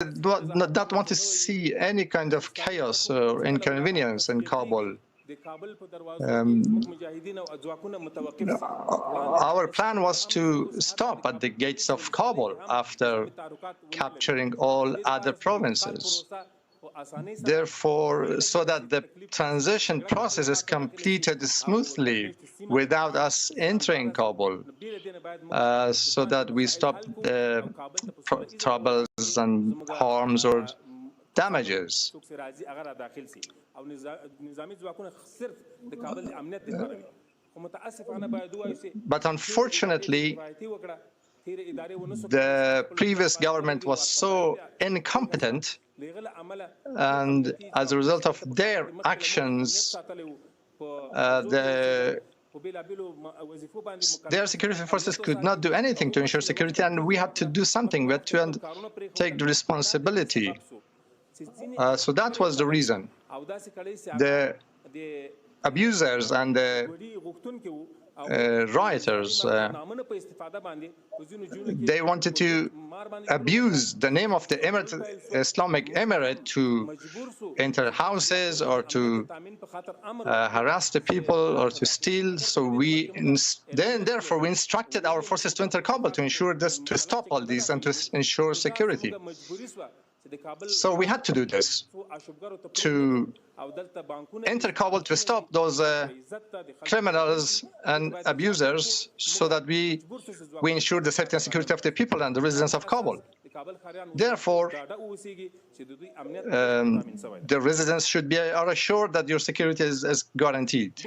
not want to see any kind of chaos or inconvenience in Kabul. Our plan was to stop at the gates of Kabul after capturing all other provinces. Therefore, so that the transition process is completed smoothly without us entering Kabul, so that we stop the troubles and harms or damages. But unfortunately, the previous government was so incompetent, and as a result of their actions, their security forces could not do anything to ensure security, and we had to do something. We had to take the responsibility. So that was the reason. The abusers and the rioters, they wanted to abuse the name of the Islamic Emirate to enter houses or to harass the people or to steal. So therefore we instructed our forces to enter Kabul to ensure this, to stop all this and to ensure security. So we had to do this, to enter Kabul to stop those criminals and abusers, so that we ensure the safety and security of the people and the residents of Kabul. Therefore, the residents are assured that your security is guaranteed.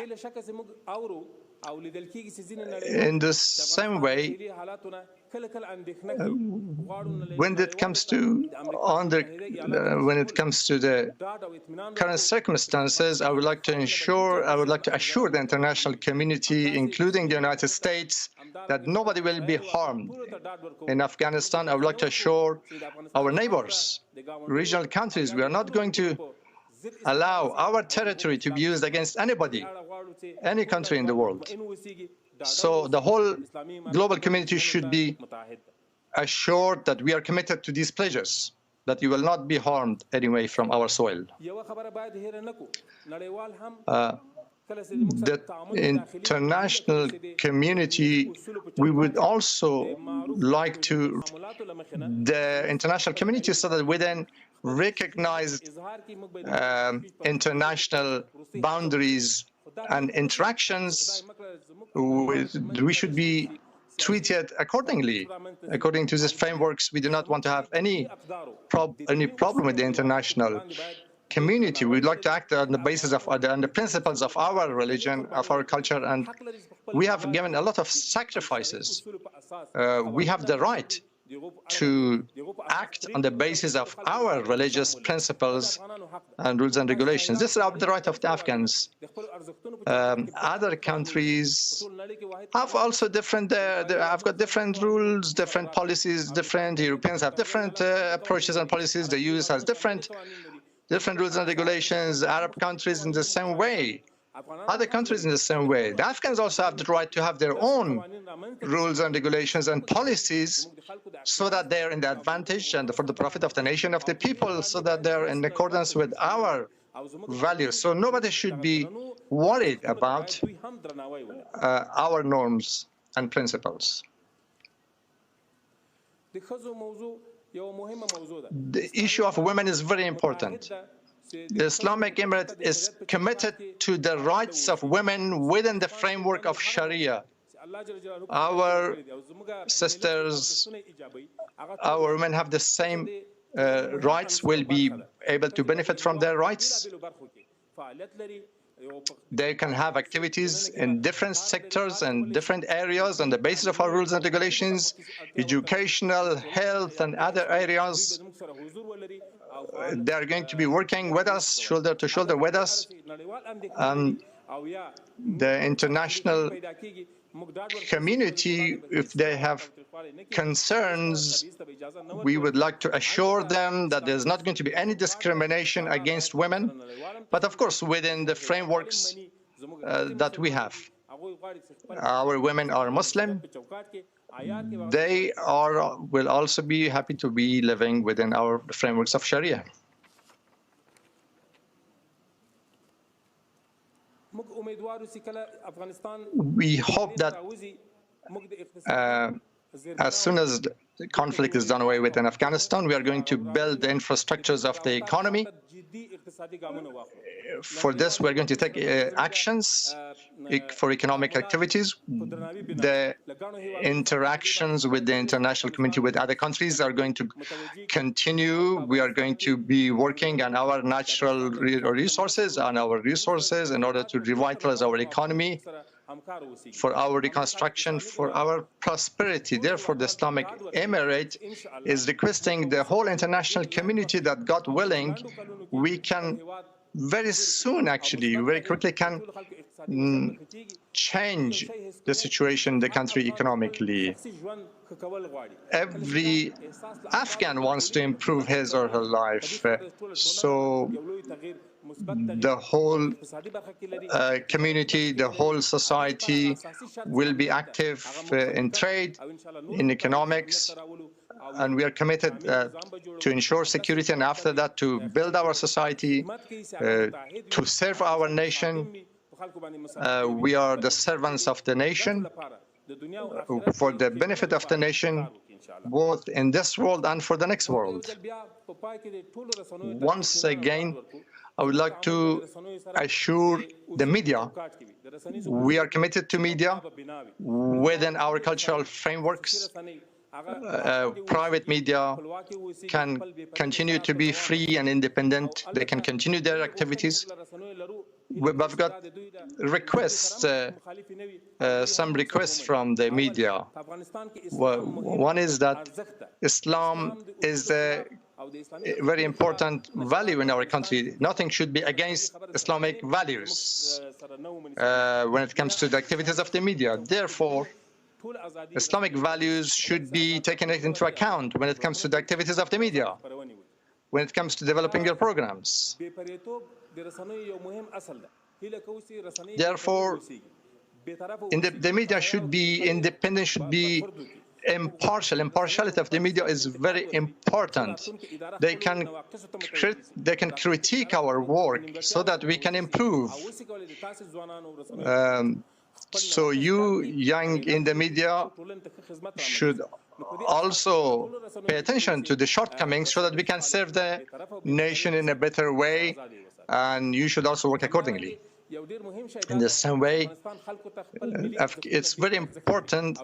In the same way, when it comes to the current circumstances, I would like to assure the international community, including the United States, that nobody will be harmed in Afghanistan. I would like to assure our neighbors, regional countries, we are not going to allow our territory to be used against anybody, any country in the world. So the whole global community should be assured that we are committed to these pledges, that you will not be harmed anyway from our soil. The international community, we would also like to, the international community, so that we then recognize international boundaries and interactions, we should be treated accordingly. According to these frameworks, we do not want to have any problem with the international community. We'd like to act on the basis of on the principles of our religion, of our culture, and we have given a lot of sacrifices. We have the right to act on the basis of our religious principles and rules and regulations. This is the right of the Afghans. Other countries have also have got different rules, different policies, different. Europeans have different approaches and policies. The US has different rules and regulations. Arab countries in the same way. Other countries in the same way. The Afghans also have the right to have their own rules and regulations and policies, so that they are in the advantage and for the profit of the nation, of the people, so that they are in accordance with our values. So nobody should be worried about our norms and principles. The issue of women is very important. The Islamic Emirate is committed to the rights of women within the framework of Sharia. Our sisters, our women have the same rights, will be able to benefit from their rights. They can have activities in different sectors and different areas on the basis of our rules and regulations, educational, health, and other areas. They are going to be working with us, shoulder to shoulder with us. The international community, if they have concerns, we would like to assure them that there's not going to be any discrimination against women, but of course within the frameworks that we have. Our women are Muslim. they will also be happy to be living within our frameworks of Sharia. We hope that as soon as the conflict is done away with in Afghanistan, we are going to build the infrastructures of the economy. For this, we're going to take actions for economic activities. The interactions with the international community, with other countries, are going to continue. We are going to be working on our natural resources, in order to revitalize our economy, for our reconstruction, for our prosperity. Therefore, the Islamic Emirate is requesting the whole international community that, God willing, we can very soon, actually, very quickly can change the situation in the country economically. Every Afghan wants to improve his or her life. So the whole community, the whole society will be active in trade, in economics, and we are committed to ensure security, and after that to build our society, to serve our nation. We are the servants of the nation for the benefit of the nation, both in this world and for the next world. Once again, I would like to assure the media, we are committed to media within our cultural frameworks. Private media can continue to be free and independent. They can continue their activities. We've got requests, some requests from the media. One is that Islam is a very important value in our country. Nothing should be against Islamic values when it comes to the activities of the media. Therefore, Islamic values should be taken into account when it comes to the activities of the media, when it comes to developing your programs. Therefore, the media should be independent, should be impartial. Impartiality of the media is very important. They can critique our work so that we can improve. So you, young in the media, should also pay attention to the shortcomings so that we can serve the nation in a better way, and you should also work accordingly. In the same way, it's very important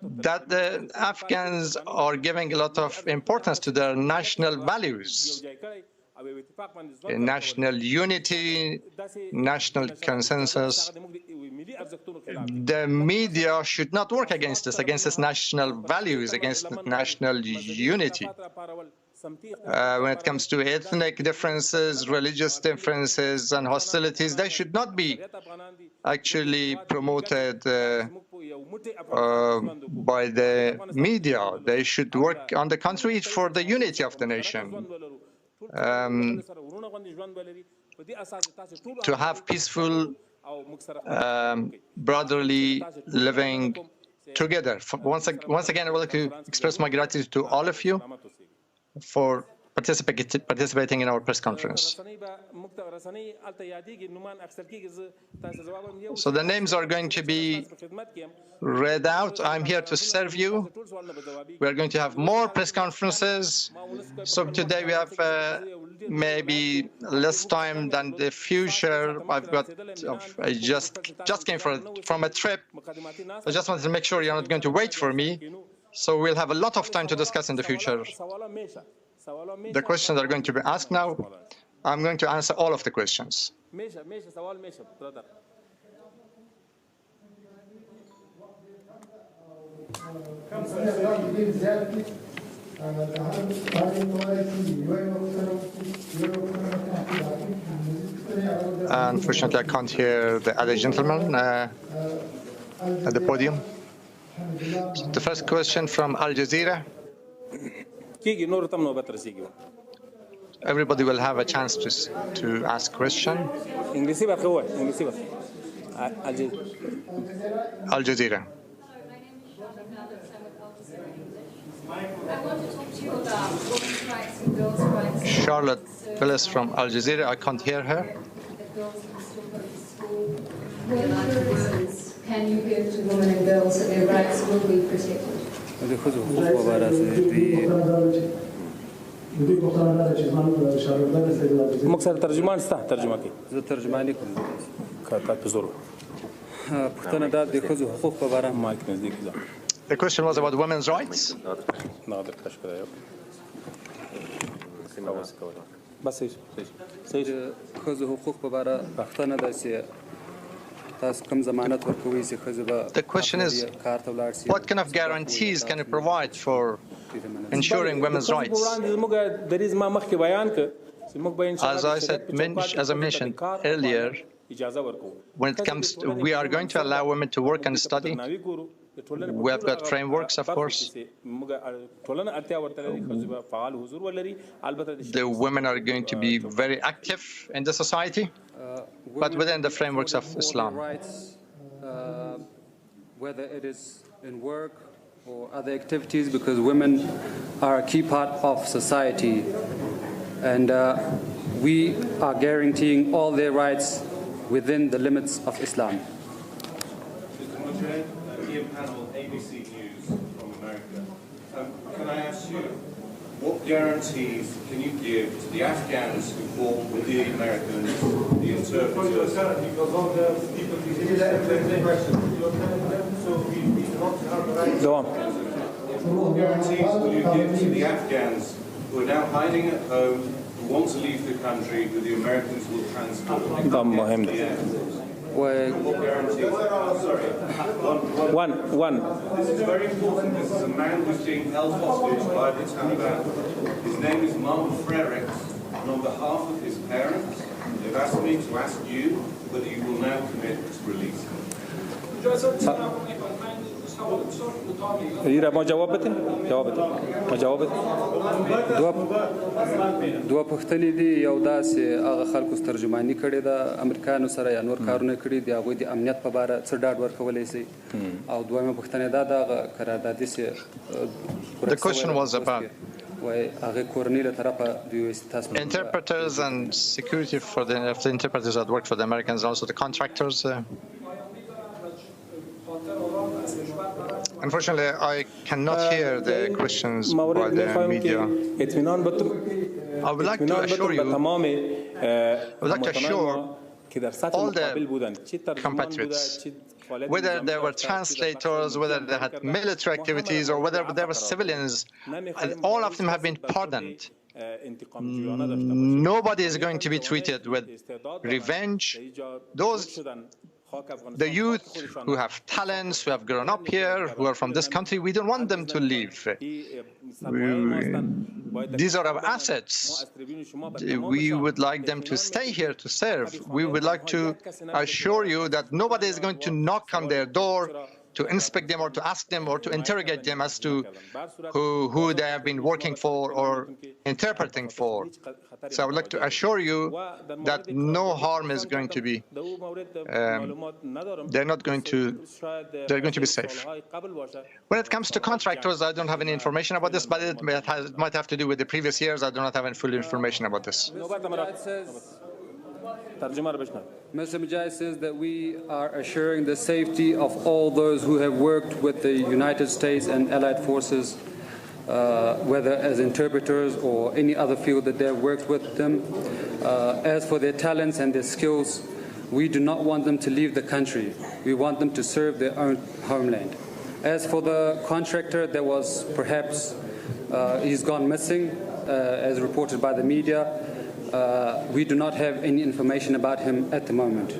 that the Afghans are giving a lot of importance to their national values, national unity, national consensus. The media should not work against this national values, against national unity. When it comes to ethnic differences, religious differences, and hostilities, they should not be actually promoted by the media. They should work, on the contrary, for the unity of the nation. To have peaceful, brotherly living together. Once again, I would like to express my gratitude to all of you for participating in our press conference. So the names are going to be read out. I'm here to serve you. We are going to have more press conferences. So today we have maybe less time than the future. I just came from a trip. I just wanted to make sure you're not going to wait for me. So we'll have a lot of time to discuss in the future. The questions are going to be asked now. I'm going to answer all of the questions. Unfortunately, I can't hear the other gentleman at the podium. So the first question from Al Jazeera. Everybody will have a chance to ask question. Al Jazeera. I want to talk to you about women's rights and girls' rights. Charlotte Willis from Al Jazeera. I can't hear her. That girls can still go to school. What assurances can you give to women and girls that their rights will be protected? مكسر ترجمان ستا ترجمه کی زه ترجمانی کوم کاته پزورو پښتنه دا د ښځو حقوق په اړه مایک نزدیک ځه. The question was about women's rights. نادر تشکر یو بس صحیح د ښځو حقوق په اړه پښتنه دا چې تاسو کوم ضمانت ورکوي چې ښځه به The question is, کار ته ولاړ شي what kind of guarantees can you provide for ensuring women's rights? As I said, as I mentioned earlier, when it comes to, we are going to allow women to work and study. We have got frameworks, of course. The women are going to be very active in the society, but within the frameworks of Islam. Whether it is in work or other activities, because women are a key part of society, and we are guaranteeing all their rights within the limits of Islam. Panel, ABC News from America. Can I ask you, what guarantees can you give to the Afghans who fought with the Americans, the interpreters? What guarantees will you give to the Afghans who are now hiding at home, who want to leave the country, who the Americans will transport to the airport? What guarantees? Sorry. One. This is very important. This is a man who's being held hostage by the Taliban. His name is Mark Frericks, and on behalf of his parents, they've asked me to ask you whether you will now commit to release him. ما جواب بده دوه پښتنې دي یو داسې هغه خلکو ترجمانی کړي د امریکایانو سره یا نور کارونه کړي دي هغوی د امنیت په اړه څه ډاډ ورکولی شي او دویمه پښتنې دا د قراردادي سي The question was about وای هغه کورنۍ له طرفه د تاسو interpreters and security for the interpreters that work for the Americans, also the contractors. Unfortunately, I cannot hear the questions by the media. I would like to assure you, all the compatriots, whether they were translators, whether they had military activities, or whether they were civilians, all of them have been pardoned. Nobody is going to be treated with revenge. The youth who have talents, who have grown up here, who are from this country, we don't want them to leave. These are our assets. We would like them to stay here to serve. We would like to assure you that nobody is going to knock on their door to inspect them or to ask them or to interrogate them as to who they have been working for or interpreting for. So I would like to assure you that no harm is going to be, they're going to be safe. When it comes to contractors, I don't have any information about this, but it might have to do with the previous years. I do not have any full information about this. Mr. Mujahid says that we are assuring the safety of all those who have worked with the United States and allied forces, whether as interpreters or any other field that they have worked with them. As for their talents and their skills, we do not want them to leave the country. We want them to serve their own homeland. As for the contractor that was perhaps, he's gone missing, as reported by the media, we do not have any information about him at the moment.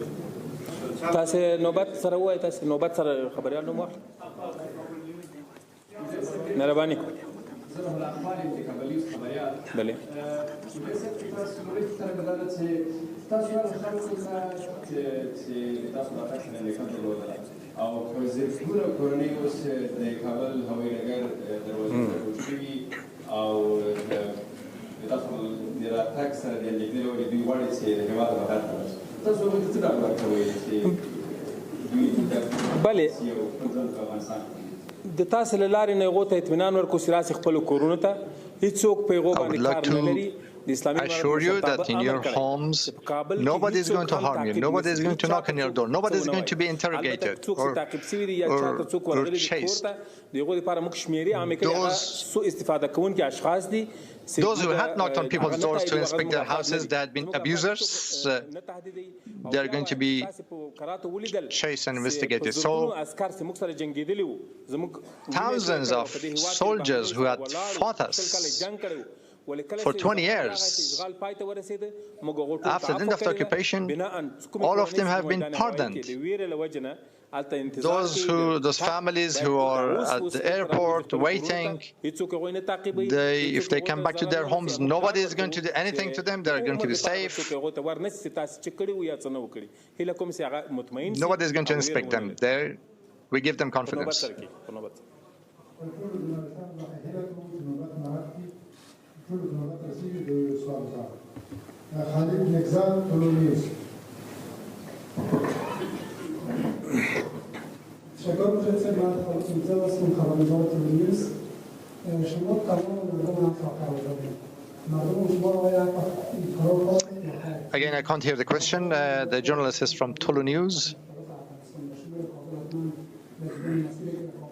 د تاسو له لارې نه هغو ته اطمینان ورکړو چې راسي خپلو کورونو ته هیڅوک په هغو I would باندې like کار نه لري. to assure you that in your homes, nobody is going to harm you. Nobody is going to knock on your door. Nobody is going to be interrogated or chased. Those who had knocked on people's doors to inspect their houses, they had been abusers, they are going to be chased and investigated. So, thousands of soldiers who had fought us for 20 years, after the end of the occupation, all of them have been pardoned. Those families who are at the airport waiting, if they come back to their homes, nobody is going to do anything to them. They're going to be safe. Nobody is going to inspect them. We give them confidence. Again, I can't hear the question. The journalist is from Tulu News.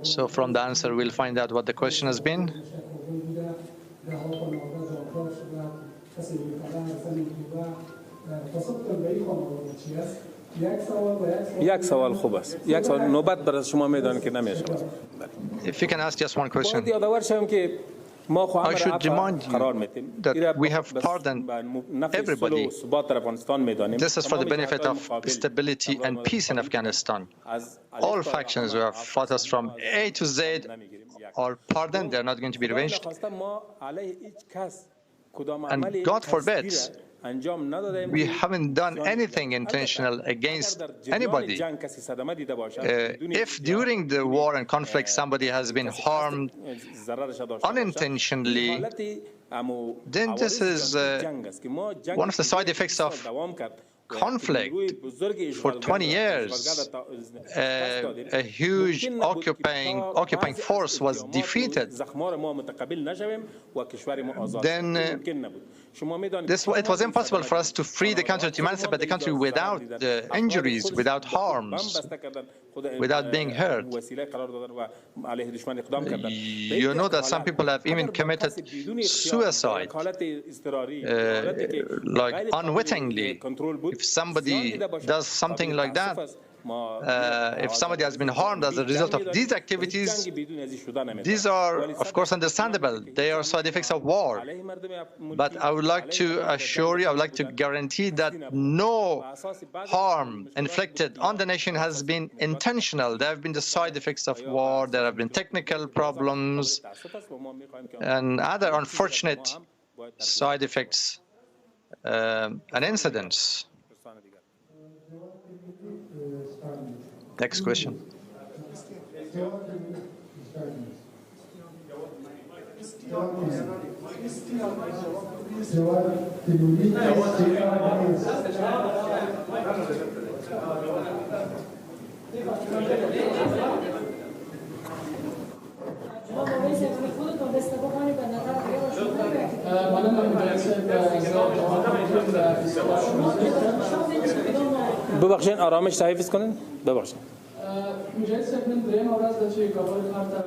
So from the answer, we'll find out what the question has been. یک سوال خوب است. یک سوال نوبت برای شما میدان که نمیشه. If you can ask just one question. یادآور شوم که ما خو I should remind you that we have pardoned everybody. This is for the benefit of stability and peace in Afghanistan. All factions who have fought us from A to Z are pardoned. They are not going to be revenged. And God forbid, we haven't done anything intentional against anybody. If during the war and conflict somebody has been harmed unintentionally, then this is one of the side effects of conflict. For 20 years, a huge occupying force was defeated. Then it was impossible for us to free the country, to emancipate the country without injuries, without harms, without being hurt. You know that some people have even committed suicide, like unwittingly. If somebody does something like that, if somebody has been harmed as a result of these activities, these are, of course, understandable. They are side effects of war. But I would like to assure you, I would like to guarantee that no harm inflicted on the nation has been intentional. There have been the side effects of war. There have been technical problems and other unfortunate side effects and incidents. Next question. ببخشید آرامش تحفظ کنین. ببخشید. مجاهد صاحب نن درېیمه ورځ ده چې کابل ښار ته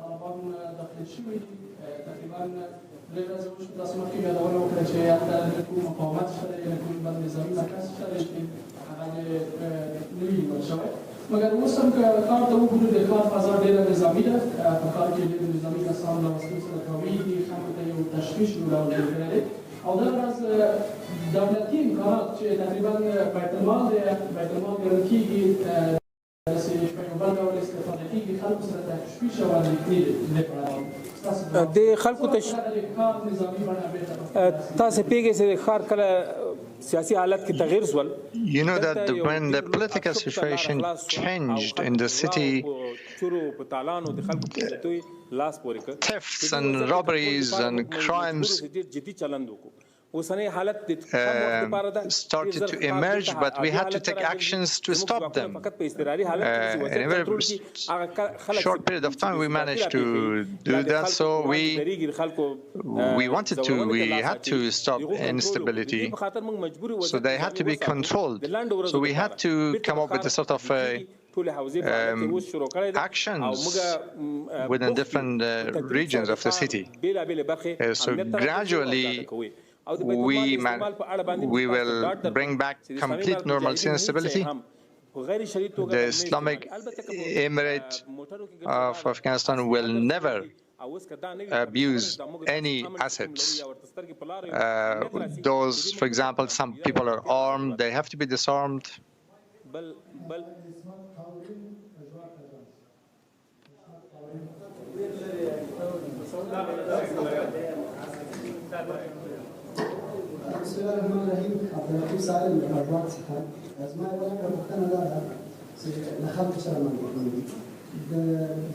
طالبان داخل شوي دي. تقریبا 3 ورځې وشوه. تاسو مخکې یادونه وکړه چې هلته نه کوم مقاومت شته دی، نه کوم بل نظامي مرکز شته دی چې هغه نه وي نیول شوی. مګر اوس هم که ښار ته وګورو د ښار فضا ډېره نظامي ده. په ښار کې ډېر نظامي کسان له وسلو سره تاویږي، خلکو ته یو تشویش جوړول کړی دی. او دغه ورځ دولتي امکانات چې تقریبا بیت المال دی، بیت المال ګڼل کېږي، داسې په یو بل ډول استفاده کېږي، خلکو سره تشویش او اندېښنې د خلکو تاسو پیږئ چې د ښار کله سیاسي حالت کې تغیر سول. You know that when the political situation changed in the city, thefts and robberies and crimes started to emerge, but we had to take actions to stop them. In a very short period of time, we managed to do that. So we had to stop instability. So they had to be controlled. So we had to come up with a sort of actions within different regions of the city. So gradually, we will bring back complete normalcy and stability. The Islamic Emirate of Afghanistan will never abuse any assets. Those, for example, some people are armed, they have to be disarmed. بسم الله الرحمن الرحيم. عبد اللطيف سائل من الأربعة سحاب. أزمة ولا كبختنا لا نخلط سلام المحمودي.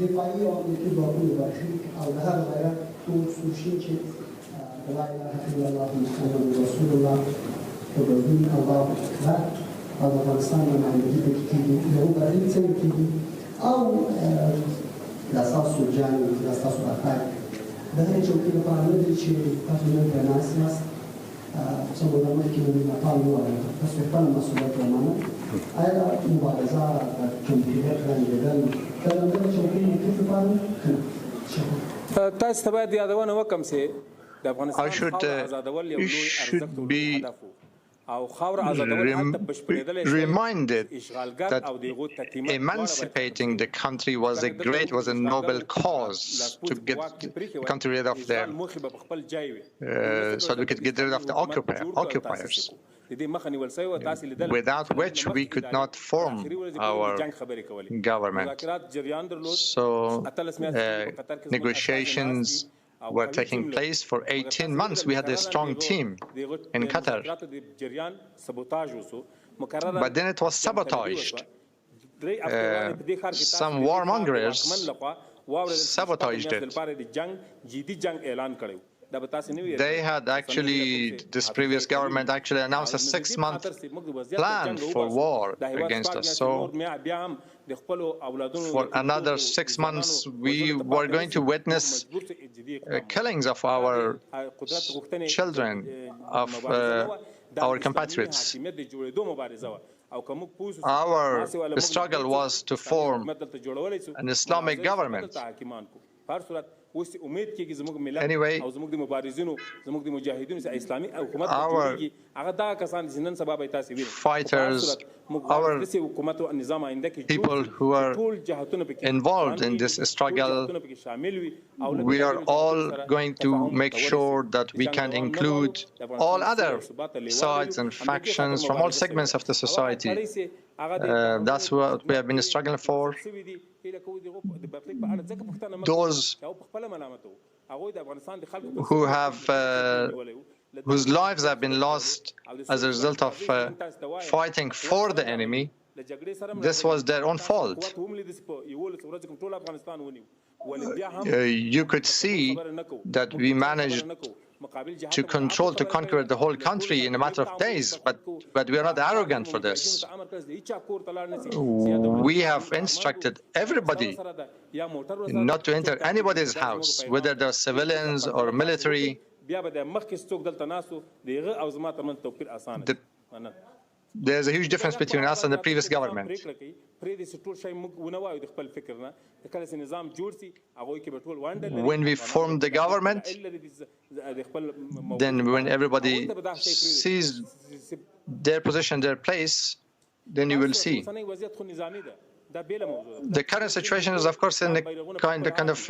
دفاعية ومثل بقول بارخيك أو لها الغيرات توصلين شيء لا إله إلا الله محمد رسول الله وبدين الله لا أفغانستان من عندي بكتير لو بعدين سنة كتير أو لأساس الجاني لأساس الأخلاق. ده هي شو كده فعلا شيء تفهم الناس سمونا كده من مطالب بس فعلا مسؤوليات معنا أيضا مبارزة جمهورية كان كلام ده شو كيف فعلا تاسو ته یادونه وکم سي د افغانستان should be reminded that emancipating the country was a noble cause to get the country rid of their so we could get rid of the occupiers, without which we could not form our government. So negotiations were taking place for 18 months. We had a strong team in Qatar. But then it was sabotaged. Some warmongers sabotaged it. They had actually, this previous government actually announced a 6-month plan for war against us. So for another 6 months, we were going to witness killings of our children, of our compatriots. Our struggle was to form an Islamic government. Anyway, our fighters, our people who are involved in this struggle, we are all going to make sure that we can include all other sides and factions from all segments of the society. That's what we have been struggling for. Those who have whose lives have been lost as a result of fighting for the enemy, this was their own fault. You could see that we managed to conquer the whole country in a matter of days, but we are not arrogant for this. We have instructed everybody not to enter anybody's house, whether they're civilians or military. There's a huge difference between us and the previous government. When we form the government, then when everybody sees their position, their place, then you will see. The current situation is, of course, in a kind of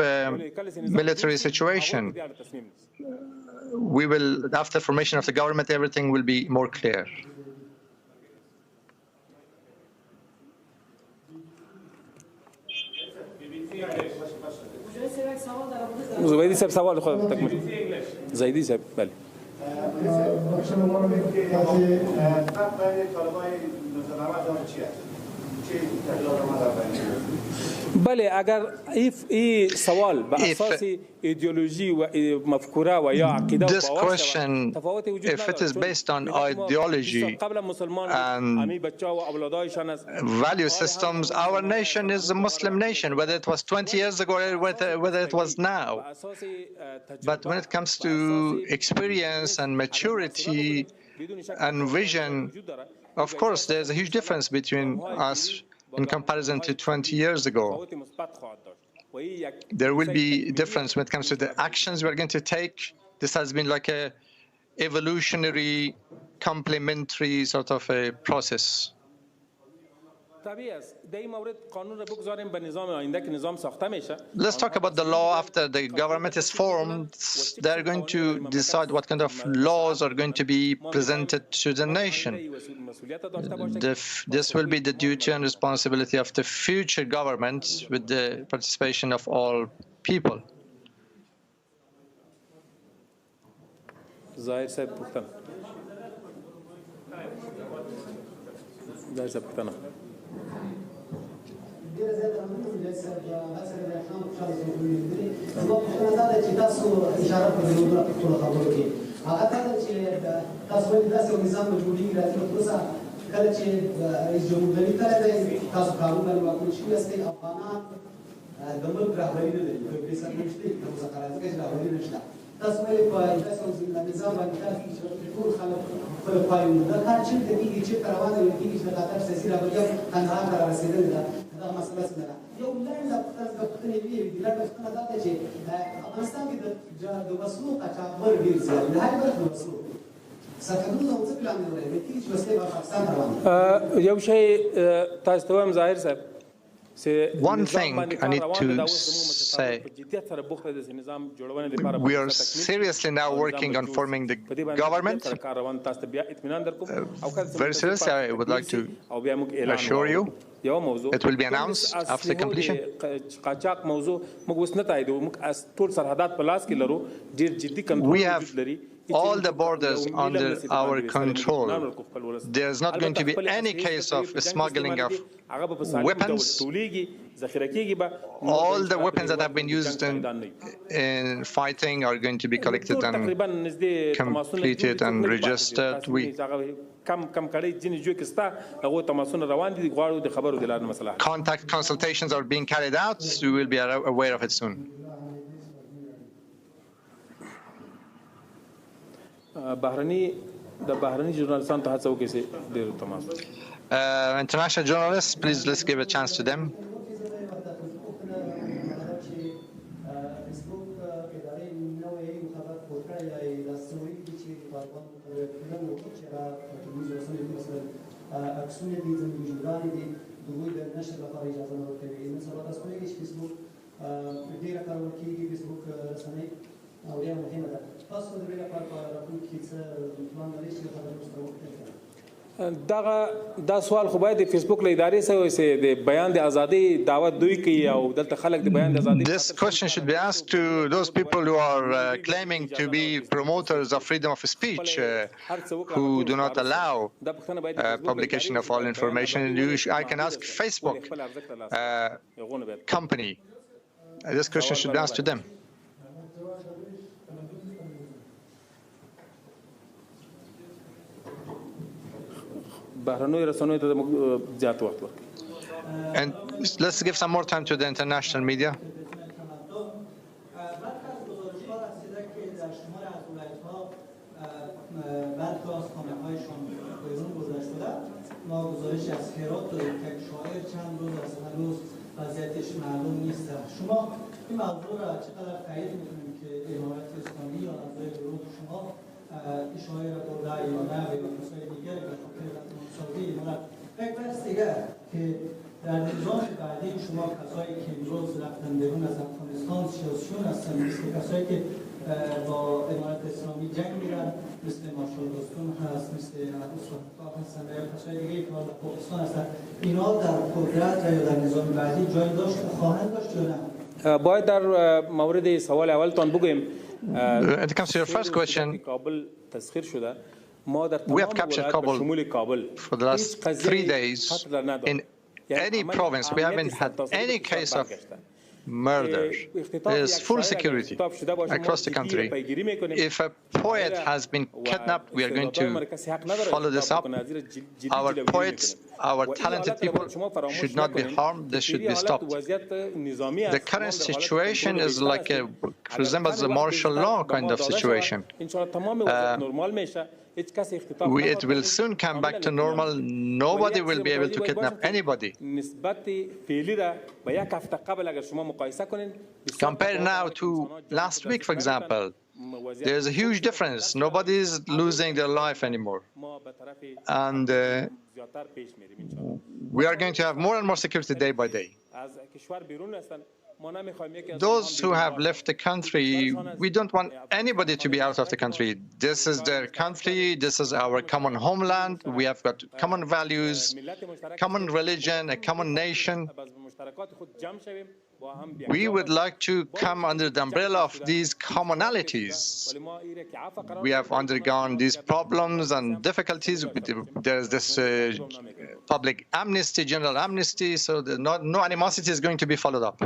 military situation. We will, after formation of the government, everything will be more clear. زبيدي صاحب سوال خود تکمیل زیدی صاحب بله بله اگر این سوال به اساس ایدئولوژی و مفکوره و یا عقیده و This باور question, تفاوت وجود if it is نداره based on ideology قبل مسلمان and امی بچه‌ها و اولادایشان است value systems, our nation is a Muslim nation, whether it was 20 years ago or whether it was now. But when it comes to experience and maturity and vision, of course, there's a huge difference between us in comparison to 20 years ago. There will be difference when it comes to the actions we're going to take. This has been like a evolutionary, complementary sort of a process. Let's talk about the law after the government is formed. They're going to decide what kind of laws are going to be presented to the nation. This will be the duty and responsibility of the future government with the participation of all people. ظاهر صاحب پوښتنه ظاهر صاحب پوښتنه ډېر زیات راغلی صاحب هغه سره د احکام خوشاله زموږ دي زما پوښتنه دا ده چې تاسو اشاره کړې نو په ټولو خبرو کې هغه دا ده چې تاسو ولې داسې یو نظام جوړېږي راځي تر اوسه کله چې رئیس جمهور غني کړی دی تاسو کارونه باندې واکمن شوي یاستئ افغانان د ملک رهبري نه لري په پیسه نشته د مذاکراتو کې رهبري نشته تاسو ولې په داسې یو نظام باندې کار کوي چې ټول خلک خپل پایونه دا کار چېرته کېږي چېرته روانه وي کېږي چې د قطر سیاسي رهبري هم کندهار ته رارسېدلې ده دا مسله څنګه ده یو لنډه پوښتنه وي لنډه پوښتنه دا ده چې افغانستان کې د وسلو قاچاقبر ډېر زیات دی د هرې برخې د وسلو سرحدونه څه پلان لري کېږي چې وسلې به پاکستان ته روانې یو شی تاسو ته وایم ظاهر صاحب One thing I need to say, we are seriously now working on forming the government. Very seriously, I would like to assure you, it will be announced after completion. We have all the borders under our control. There's not going to be any case of smuggling of weapons. All the weapons that have been used in fighting are going to be collected and completed and registered. Contact consultations are being carried out. We will be aware of it soon. International journalists, please let's give a chance to them. دا سوال خو باید د فیسبوک له ادارې سره د بیان د ازادۍ دعوت دوی کوي او دلته خلک د بیان د ازادۍ This question should be asked to those people who are claiming to be promoters of freedom of speech, who do not allow publication of all information. I can ask Facebook company. This question should be asked to them. And let's give some more time to the international media. در نظام بعدی شما کسایی که امروز رفتن بیرون از افغانستان سیاسیون هستن مثل کسایی که با امارت اسلامی جنگ میرن مثل مارشال دوستون هست مثل اسلام هستن یا کسای دیگه که در پاکستان هستن اینا در قدرت یا در نظام بعدی جای داشت خواهند داشت یا نه باید در مورد سوال اولتان بگویم When it comes to your first question, we have captured Kabul for the last 3 days in any province, we haven't had any case of murder. There's full security across the country. If a poet has been kidnapped, we are going to follow this up. Our poets, our talented people should not be harmed. They should be stopped. The current situation is like resembles a martial law kind of situation. It will soon come back to normal. Nobody will be able to kidnap anybody. Compare now to last week, for example. There's a huge difference. Nobody is losing their life anymore. And we are going to have more and more security day by day. Those who have left the country, we don't want anybody to be out of the country. This is their country. This is our common homeland. We have got common values, common religion, a common nation. We would like to come under the umbrella of these commonalities. We have undergone these problems and difficulties. There's this public amnesty, general amnesty, so no animosity is going to be followed up.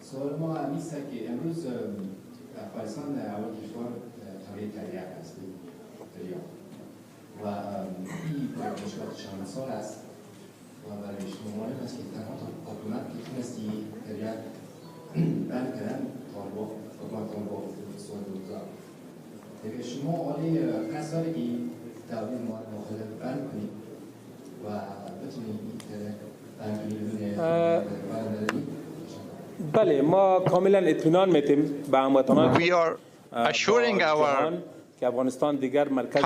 سوال ما همیست که امروز افغانستان اول کشور تغییر کرده است و این مشکلات چند سال است و برای شما معلوم است که تنها حکومت که تونستی تغییر بند کردن طالبان حکومت طالبان سال 2000 دیگه شما عالی قصد داری که دعوی مخالف بند کنید و بتونید بند کنید بدون بله ما کاملا اطمینان میتیم به هموطنان We are assuring our که افغانستان دیگر مرکز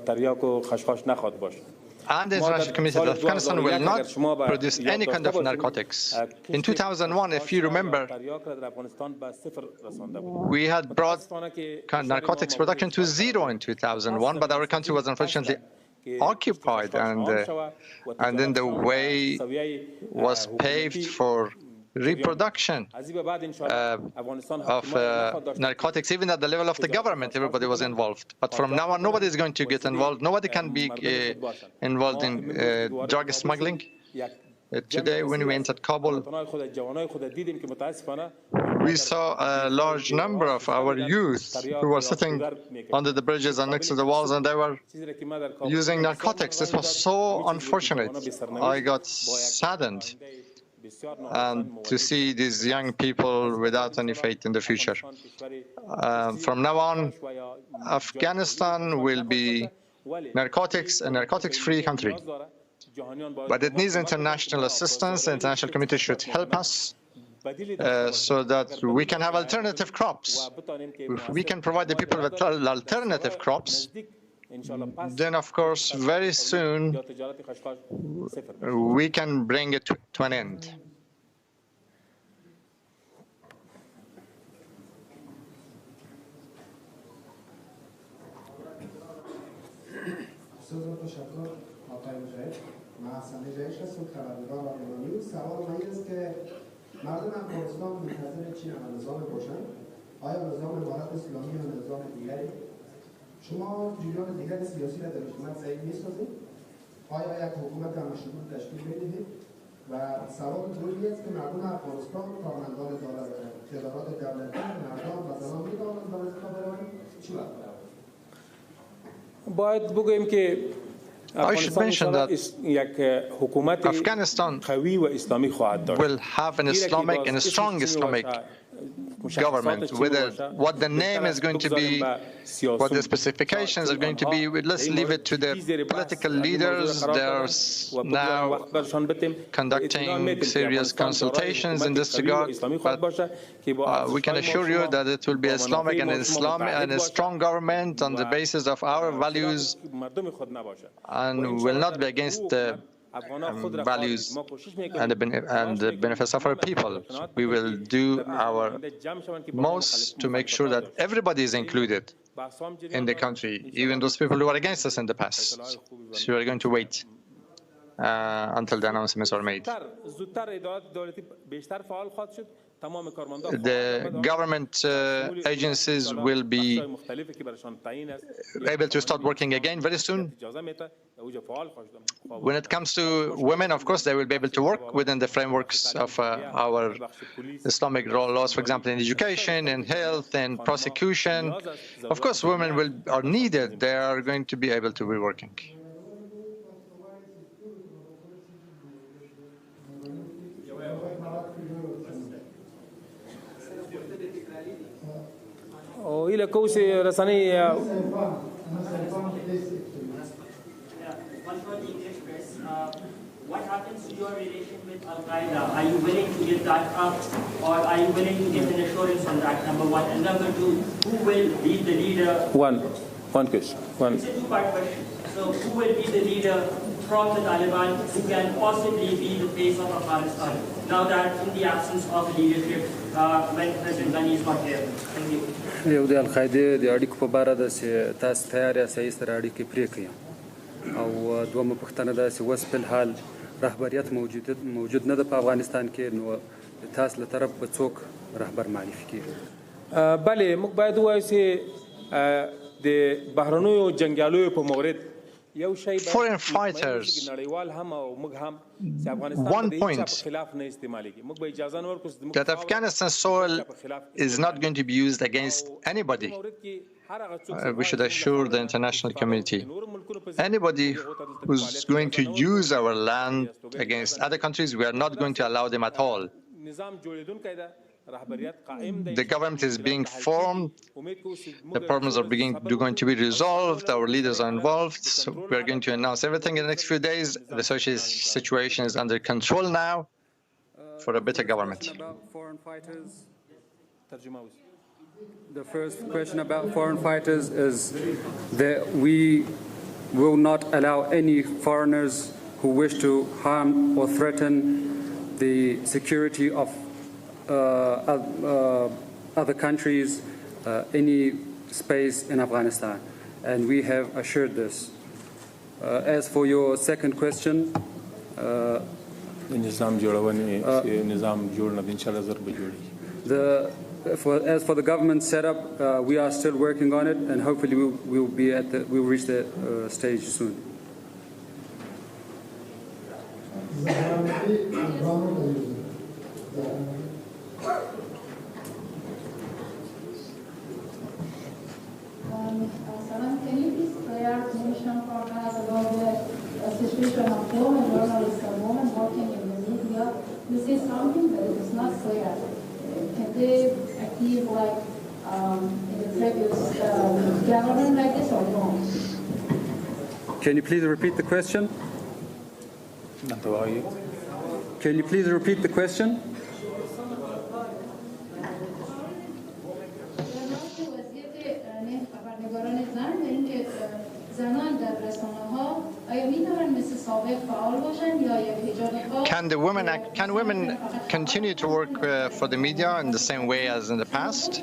تریاک و خشخاش نخواهد باشه. And the international community that Afghanistan will not produce any kind of narcotics. In 2001, if you remember, we had brought narcotics production to zero in 2001, but our country was unfortunately occupied, and then the way was paved for reproduction of narcotics, even at the level of the government, everybody was involved. But from now on, nobody is going to get involved. Nobody can be involved in drug smuggling. Today, when we entered Kabul, we saw a large number of our youth who were sitting under the bridges and next to the walls, and they were using narcotics. This was so unfortunate. I got saddened. And to see these young people without any faith in the future. From now on, Afghanistan will be a narcotics-free country. But it needs international assistance. The international community should help us so that we can have alternative crops. If we can provide the people with alternative crops, then, of course, very soon, we can bring it to an end. مردم افغانستان منتظر چی نظام باشن؟ آیا نظام امارت اسلامی یا نظام دیگری؟ شما جریان دیگر سیاسی را در حکومت صحیح می‌سازید؟ آیا یک حکومت مشروط تشکیل می‌دهید؟ و سوال دومی است که مردم افغانستان کارمندان ادارات دولتی مردان و زنان می‌توانند به وظیفه بروند؟ چی وقت باید بگوییم که I should mention that Afghanistan will have an Islamic and a strong Islamic government. Whether what the name is going to be, what the specifications are going to be, let's leave it to the political leaders. They are now conducting serious consultations in this regard. But we can assure you that it will be Islamic and a strong government on the basis of our values, and will not be against the values and the benefits of our people. We will do our most to make sure that everybody is included in the country, even those people who are against us in the past. So we are going to wait until the announcements are made. the government agencies will be able to start working again very soon. When it comes to women, of course, they will be able to work within the frameworks of our Islamic laws, for example, in education, in health, in prosecution. Of course, women are needed. They are going to be able to be working. إلى كوسي رساني. What happens to your relation with Al-Qaeda? Are you willing to give that up, or are you willing to give an assurance on that, number one? And number two, who will be the leader? One question. It's a two-part question. So who will be the leader from the Taliban who can possibly be the face of Afghanistan, now that in the absence of leadership when President Ghani is not here? Thank you. یو د القاعده د اړیکو په اړه د تاسو تیار یاست سره اړیکې پرې کړئ او دومره پوښتنه ده چې اوس په الحال رهبریت موجود نه ده په افغانستان کې نو تاسو له طرف به څوک رهبر معرفي کیږي بله موږ باید ووایو چې د بهرنیو جنګیالیو په مورد foreign fighters, one point that Afghanistan soil is not going to be used against anybody. We should assure the international community. Anybody who's going to use our land against other countries, we are not going to allow them at all. The government is being formed, the problems are going to be resolved, our leaders are involved, so we are going to announce everything in the next few days. The social situation is under control now for a better government. The first question about foreign fighters is that we will not allow any foreigners who wish to harm or threaten the security of other countries, any space in Afghanistan, and we have assured this. As for your second question, as for the government setup, we are still working on it, and hopefully we'll reach that stage soon. Can you please clarification for us about the situation of women journalists and women working in the media? You say something that is not clear. Can they achieve like in the previous government like this or no? Can you please repeat the question? Can you please repeat the question? Can women continue to work for the media in the same way as in the past?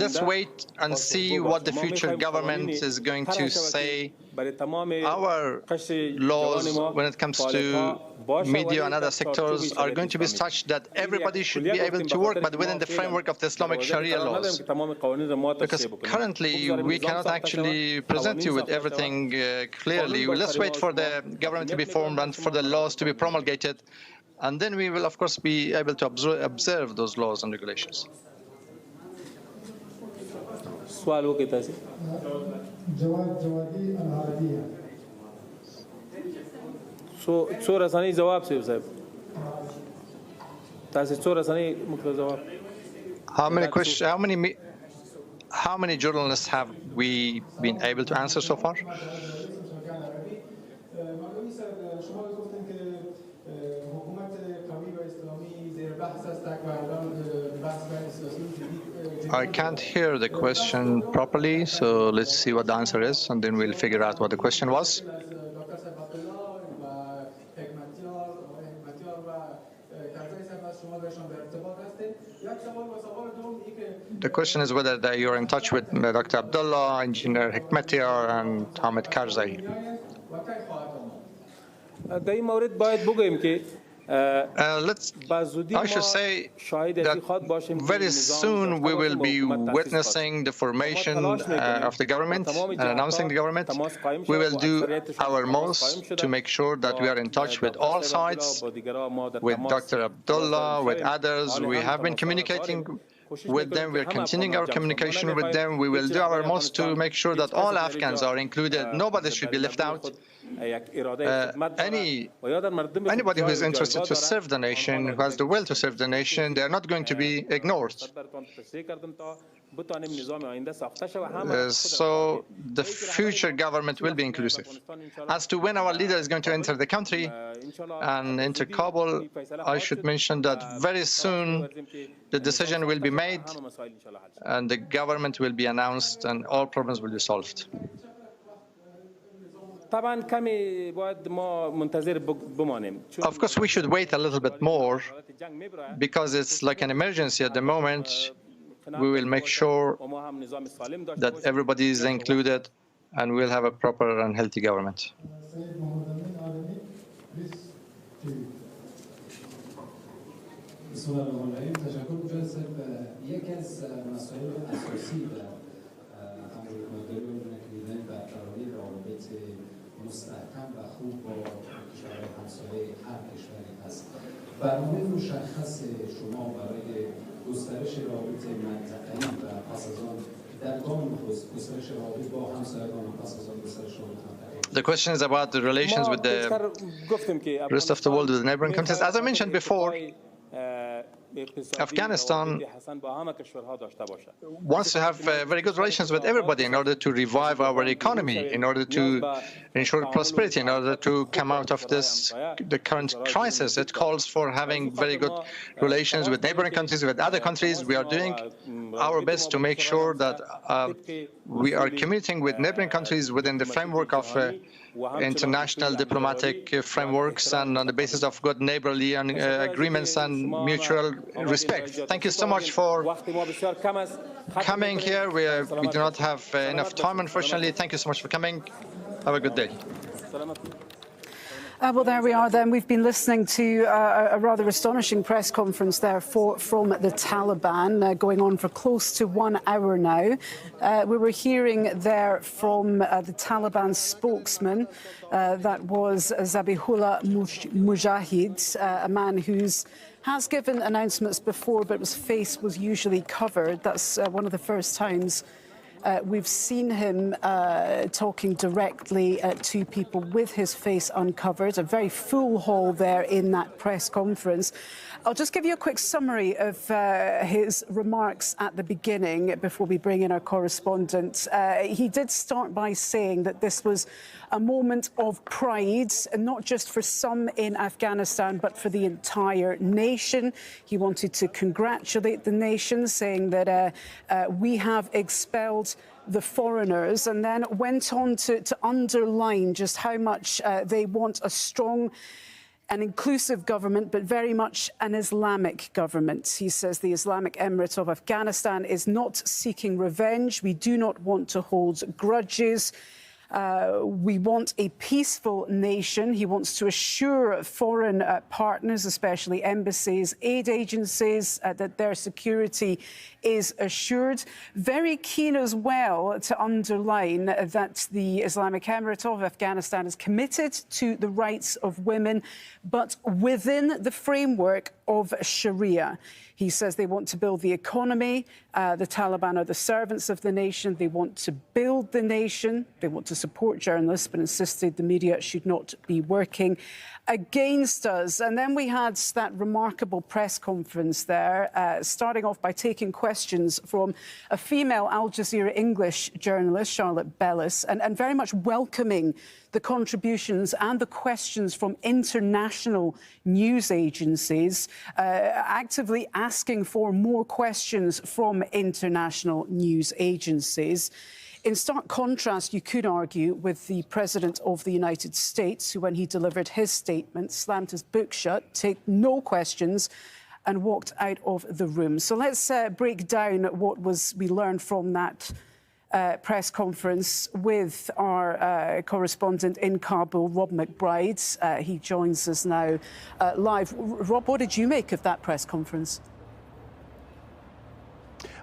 Let's wait and see what the future government is going to say. Our laws, when it comes to media and other sectors, are going to be such that everybody should be able to work, but within the framework of the Islamic Sharia laws. Because currently, we cannot actually present you with everything clearly. Let's wait for the government to be formed and for the laws to be promulgated, and then we will, of course, be able to observe those laws and regulations. How many journalists have we been able to answer so far? I can't hear the question properly, so let's see what the answer is, and then we'll figure out what the question was. The question is whether you're in touch with Dr. Abdullah, Engineer Hekmatyar, and Hamid Karzai. در این مورد باید بگوییم که I should say that very soon we will be witnessing the formation of the government and announcing the government. We will do our most to make sure that we are in touch with all sides, with Dr. Abdullah, with others. We have been communicating with them. We are continuing our communication with them. We will do our most to make sure that all Afghans are included. Nobody should be left out. Anybody who is interested to serve the nation, who has the will to serve the nation, they are not going to be ignored. So the future government will be inclusive. As to when our leader is going to enter the country and enter Kabul, I should mention that very soon the decision will be made and the government will be announced and all problems will be solved. Of course, we should wait a little bit more because it's like an emergency at the moment. We will make sure that everybody is included and we'll have a proper and healthy government. مستحکم و خوب با کشورهای همسایه هر کشوری هست. برنامه مشخص شما برای گسترش رابط منطقه‌ای و پس از آن در گام گسترش رابط با همسایگان و پس از آن گسترش رابط منطقه‌ای. The question is about the relations with the rest of the world, with the neighboring countries. As I mentioned before, Afghanistan wants to have very good relations with everybody in order to revive our economy, in order to ensure prosperity, in order to come out of the current crisis. It calls for having very good relations with neighboring countries, with other countries. We are doing our best to make sure that we are communicating with neighboring countries within the framework of international diplomatic frameworks and on the basis of good neighborly agreements and mutual respect. Thank you so much for coming here. We do not have enough time, unfortunately. Thank you so much for coming. Have a good day. Well, there we are then. We've been listening to a rather astonishing press conference there from the Taliban going on for close to 1 hour now. We were hearing there from the Taliban spokesman, that was Zabihullah Mujahid, a man who has given announcements before, but his face was usually covered. That's one of the first times we've seen him talking directly to people with his face uncovered. A very full hall there in that press conference. I'll just give you a quick summary of his remarks at the beginning before we bring in our correspondent. He did start by saying that this was a moment of pride, not just for some in Afghanistan, but for the entire nation. He wanted to congratulate the nation, saying that we have expelled the foreigners, and then went on to underline just how much they want a strong an inclusive government, but very much an Islamic government. He says the Islamic Emirate of Afghanistan is not seeking revenge. We do not want to hold grudges. We want a peaceful nation. He wants to assure foreign partners, especially embassies, aid agencies, that their security is assured. Very keen as well to underline that the Islamic Emirate of Afghanistan is committed to the rights of women, but within the framework of Sharia. He says they want to build the economy. The Taliban are the servants of the nation. They want to build the nation. They want to support journalists, but insisted the media should not be working against us. And then we had that remarkable press conference there, starting off by taking questions from a female Al Jazeera English journalist, Charlotte Bellis, and very much welcoming the contributions and the questions from international news agencies, actively asking for more questions from international news agencies. In stark contrast, you could argue, with the President of the United States, who, when he delivered his statement, slammed his book shut, take no questions, and walked out of the room. So let's break down what we learned from that press conference with our correspondent in Kabul, Rob McBride. He joins us now live. Rob, what did you make of that press conference?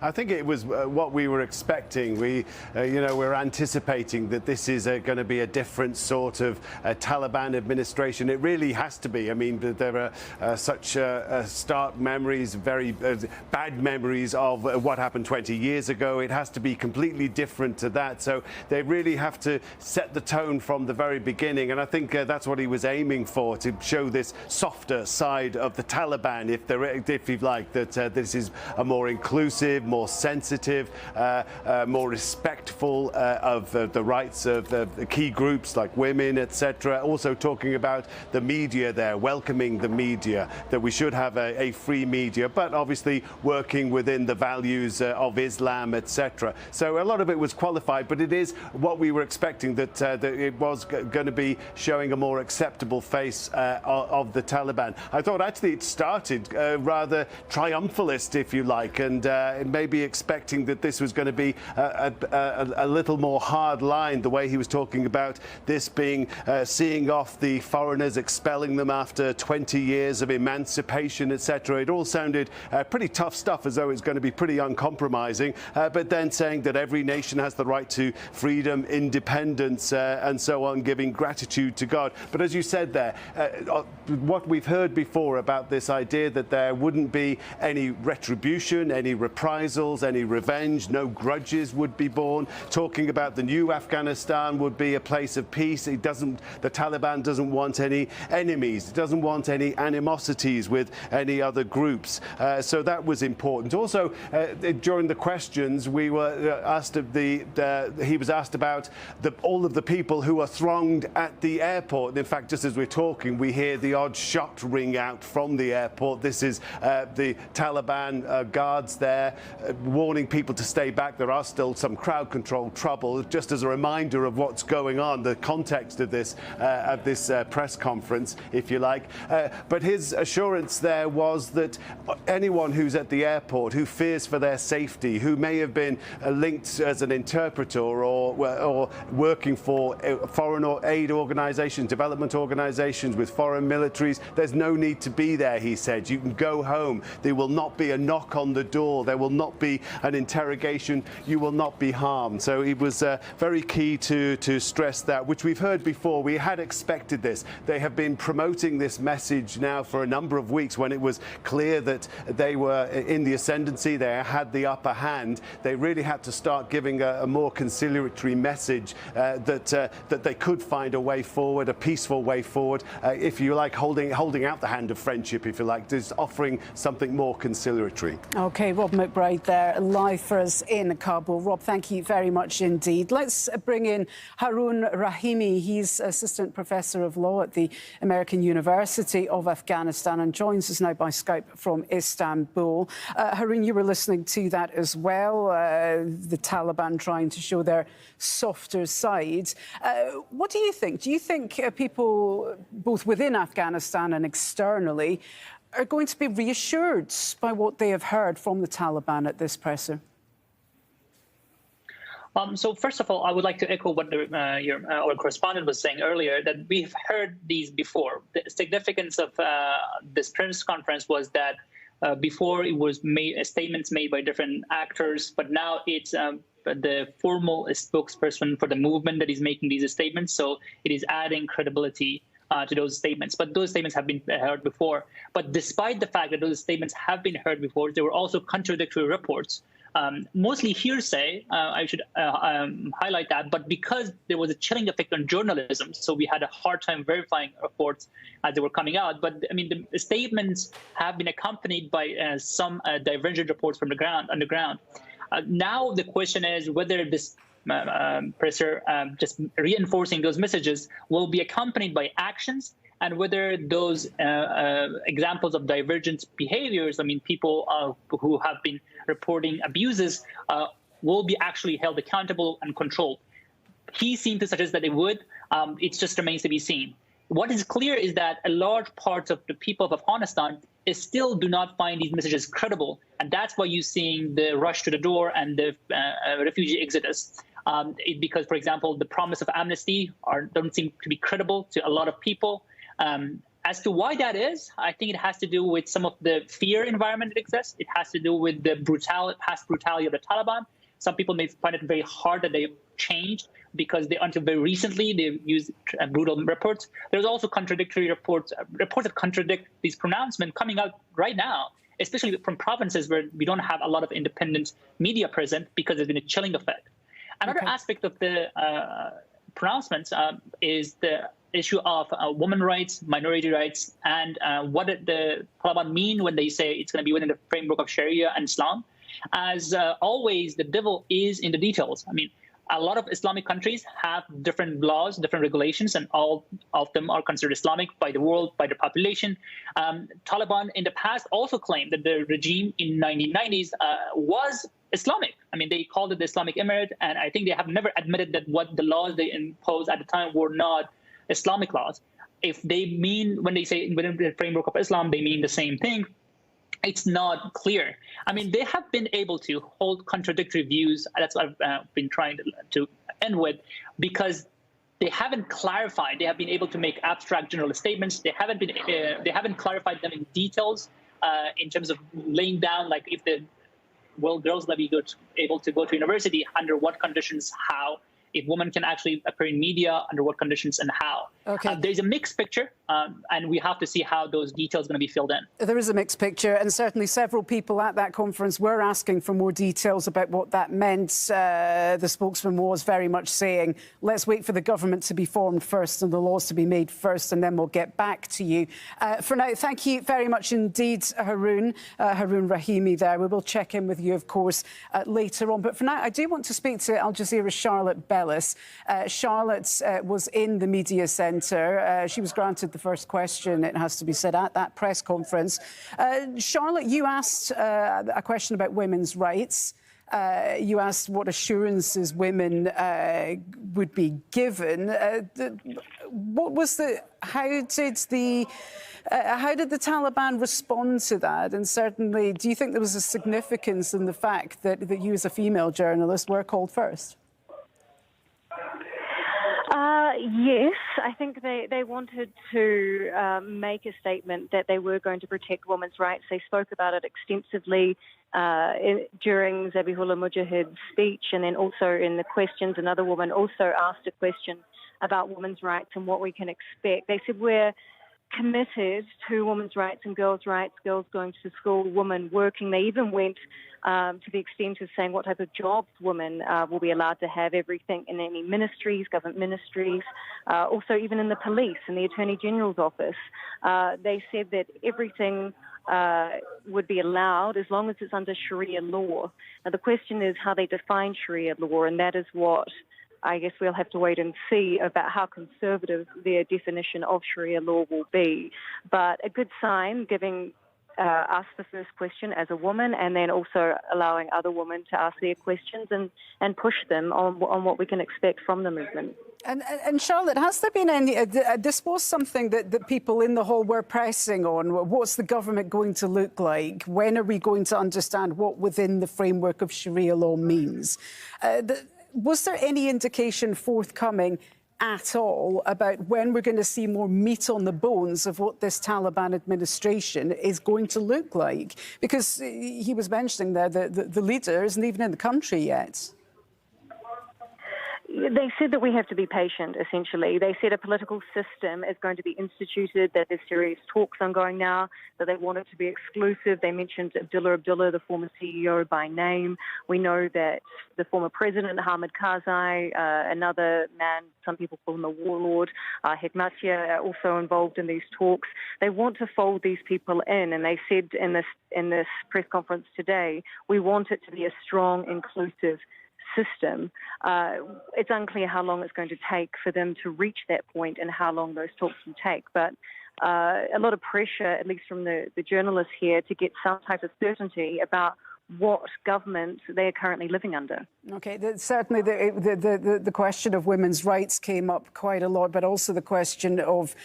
I think it was what we were expecting. We're anticipating that this is going to be a different sort of Taliban administration. It really has to be. I mean, there are such stark memories, very bad memories of what happened 20 years ago. It has to be completely different to that. So they really have to set the tone from the very beginning. And I think that's what he was aiming for, to show this softer side of the Taliban, if you like, that this is a more inclusive, more sensitive, more respectful of the rights of the key groups like women, etc. Also talking about the media there, welcoming the media, that we should have a free media, but obviously working within the values of Islam, etc. So a lot of it was qualified, but it is what we were expecting, that it was going to be showing a more acceptable face of the Taliban. I thought actually it started rather triumphalist, if you like, and maybe expecting that this was going to be a little more hard line, the way he was talking about this being seeing off the foreigners, expelling them after 20 years of emancipation, etc. It all sounded pretty tough stuff, as though it's going to be pretty uncompromising, but then saying that every nation has the right to freedom, independence, and so on, giving gratitude to God. But as you said there, what we've heard before about this idea that there wouldn't be any retribution, any reprisals, any revenge, no grudges would be born, talking about the new Afghanistan would be a place of peace. The Taliban doesn't want any enemies, it doesn't want any animosities with any other groups. So that was important. Also, during the questions, we were asked he was asked about all of the people who are thronged at the airport. And in fact, just as we're talking, we hear the odd shot ring out from the airport. This is the Taliban guards there warning people to stay back. There are still some crowd control trouble, just as a reminder of what's going on, the context of this press conference, if you like. But his assurance there was that anyone who's at the airport, who fears for their safety, who may have been linked as an interpreter or working for foreign aid organizations, development organizations with foreign militaries, there's no need to be there, he said. You can go home. There will not be a knock on the door. There will not be an interrogation. You will not be harmed. So it was very key to stress that, which we've heard before. We had expected this. They have been promoting this message now for a number of weeks. When it was clear that they were in the ascendancy, they had the upper hand, they really had to start giving a more conciliatory message that they could find a way forward, a peaceful way forward, if you like, holding out the hand of friendship, if you like, just offering something more conciliatory. OK, Rob McBride there, live for us in Kabul. Rob, thank you very much indeed. Let's bring in Haroon Rahimi. He's Assistant Professor of Law at the American University of Afghanistan and joins us now by Skype from Istanbul. Haroon, you were listening to that as well, the Taliban trying to show their softer side. What do you think? Do you think people, both within Afghanistan and externally, are going to be reassured by what they have heard from the Taliban at this presser? So first of all, I would like to echo what our correspondent was saying earlier, that we've heard these before. The significance of this press conference was that before it was statements made by different actors, but now it's the formal spokesperson for the movement that is making these statements. So it is adding credibility to those statements. But those statements have been heard before. But despite the fact that those statements have been heard before, there were also contradictory reports. Mostly hearsay, I should highlight that, but because there was a chilling effect on journalism, so we had a hard time verifying reports as they were coming out. But I mean, the statements have been accompanied by some divergent reports from the ground, underground. Now the question is whether this presser just reinforcing those messages will be accompanied by actions, and whether those examples of divergent behaviors, I mean, people who have been reporting abuses, will be actually held accountable and controlled. He seemed to suggest that it would. It just remains to be seen. What is clear is that a large part of the people of Afghanistan still do not find these messages credible. And that's why you're seeing the rush to the door and the refugee exodus. Because, for example, the promise of amnesty don't seem to be credible to a lot of people. As to why that is, I think it has to do with some of the fear environment that exists. It has to do with the past brutality of the Taliban. Some people may find it very hard that they've changed because until very recently, they've used brutal reports. There's also contradictory reports that contradict these pronouncements coming out right now, especially from provinces where we don't have a lot of independent media present because there's been a chilling effect. Another aspect of the pronouncements is the issue of women's rights, minority rights, and what the Taliban mean when they say it's going to be within the framework of Sharia and Islam. As always, the devil is in the details. I mean, a lot of Islamic countries have different laws, different regulations, and all of them are considered Islamic by the world, by the population. Taliban in the past also claimed that the regime in 1990s was Islamic. I mean, they called it the Islamic Emirate, and I think they have never admitted that what the laws they imposed at the time were not Islamic laws. If they mean, when they say within the framework of Islam, they mean the same thing, it's not clear. I mean, they have been able to hold contradictory views. That's what I've been trying to end with, because they haven't clarified. They have been able to make abstract general statements. They haven't clarified them in details in terms of laying down, like, if the girls will be able to go to university, under what conditions, how, if women can actually appear in media, under what conditions and how. Okay. There's a mixed picture, and we have to see how those details are going to be filled in. There is a mixed picture, and certainly several people at that conference were asking for more details about what that meant. The spokesman was very much saying, let's wait for the government to be formed first and the laws to be made first, and then we'll get back to you. For now, thank you very much indeed, Haroon Rahimi there. We will check in with you, of course, later on. But for now, I do want to speak to Al Jazeera's Charlotte Bellis. Charlotte was in the media centre. She was granted the first question, it has to be said, at that press conference. Charlotte, you asked a question about women's rights. You asked what assurances women would be given. How did the Taliban respond to that? And certainly, do you think there was a significance in the fact that you, as a female journalist, were called first? Yes, I think they wanted to make a statement that they were going to protect women's rights. They spoke about it extensively during Zabihullah Mujahid's speech, and then also in the questions. Another woman also asked a question about women's rights and what we can expect. They said, we're committed to women's rights and girls' rights, girls going to school, women working. They even went to the extent of saying what type of jobs women will be allowed to have, everything in any ministries, government ministries, also even in the police and the Attorney General's office. They said that everything would be allowed as long as it's under Sharia law. Now, the question is how they define Sharia law, and that is what I guess we'll have to wait and see about how conservative their definition of Sharia law will be. But a good sign, giving us the first question as a woman, and then also allowing other women to ask their questions and push them on what we can expect from the movement. And Charlotte, has there been any, this was something that people in the hall were pressing on, what's the government going to look like? When are we going to understand what within the framework of Sharia law means? Was there any indication forthcoming at all about when we're going to see more meat on the bones of what this Taliban administration is going to look like? Because he was mentioning there the leader isn't even in the country yet. They said that we have to be patient, essentially. They said a political system is going to be instituted, that there's serious talks ongoing now, that they want it to be exclusive. They mentioned Abdullah, the former CEO, by name. We know that the former president, Hamid Karzai, another man, some people call him a warlord, Hekmatyar, are also involved in these talks. They want to fold these people in, and they said in this press conference today, we want it to be a strong, inclusive system. It's unclear how long it's going to take for them to reach that point and how long those talks will take. But a lot of pressure, at least from the journalists here, to get some type of certainty about what government they are currently living under. OK, certainly the question of women's rights came up quite a lot, but also the question of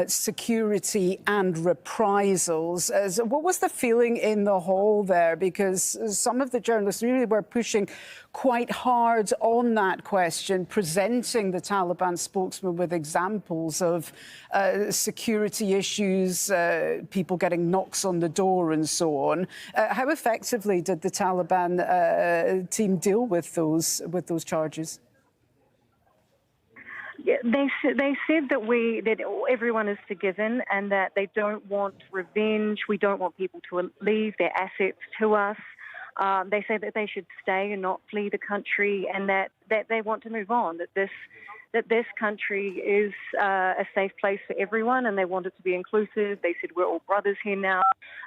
security and reprisals. So what was the feeling in the hall there? Because some of the journalists really were pushing quite hard on that question, presenting the Taliban spokesman with examples of security issues, people getting knocks on the door and so on. How effectively did the Taliban team deal with those charges? Yeah, they said that everyone is forgiven and that they don't want revenge. We don't want people to leave their assets to us. They say that they should stay and not flee the country, and that they want to move on. That this country is a safe place for everyone, and they want it to be inclusive. They said we're all brothers here now.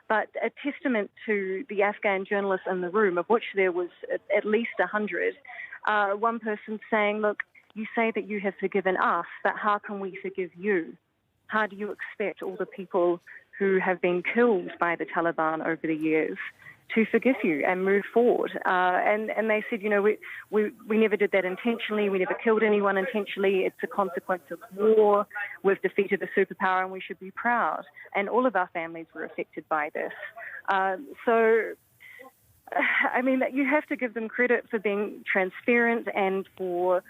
But a testament to the Afghan journalists in the room, of which there was at least 100, one person saying, look, you say that you have forgiven us, but how can we forgive you? How do you expect all the people who have been killed by the Taliban over the years to forgive you and move forward? And they said, you know, we never did that intentionally. We never killed anyone intentionally. It's a consequence of war. We've defeated a superpower and we should be proud. And all of our families were affected by this. So, I mean, you have to give them credit for being transparent and for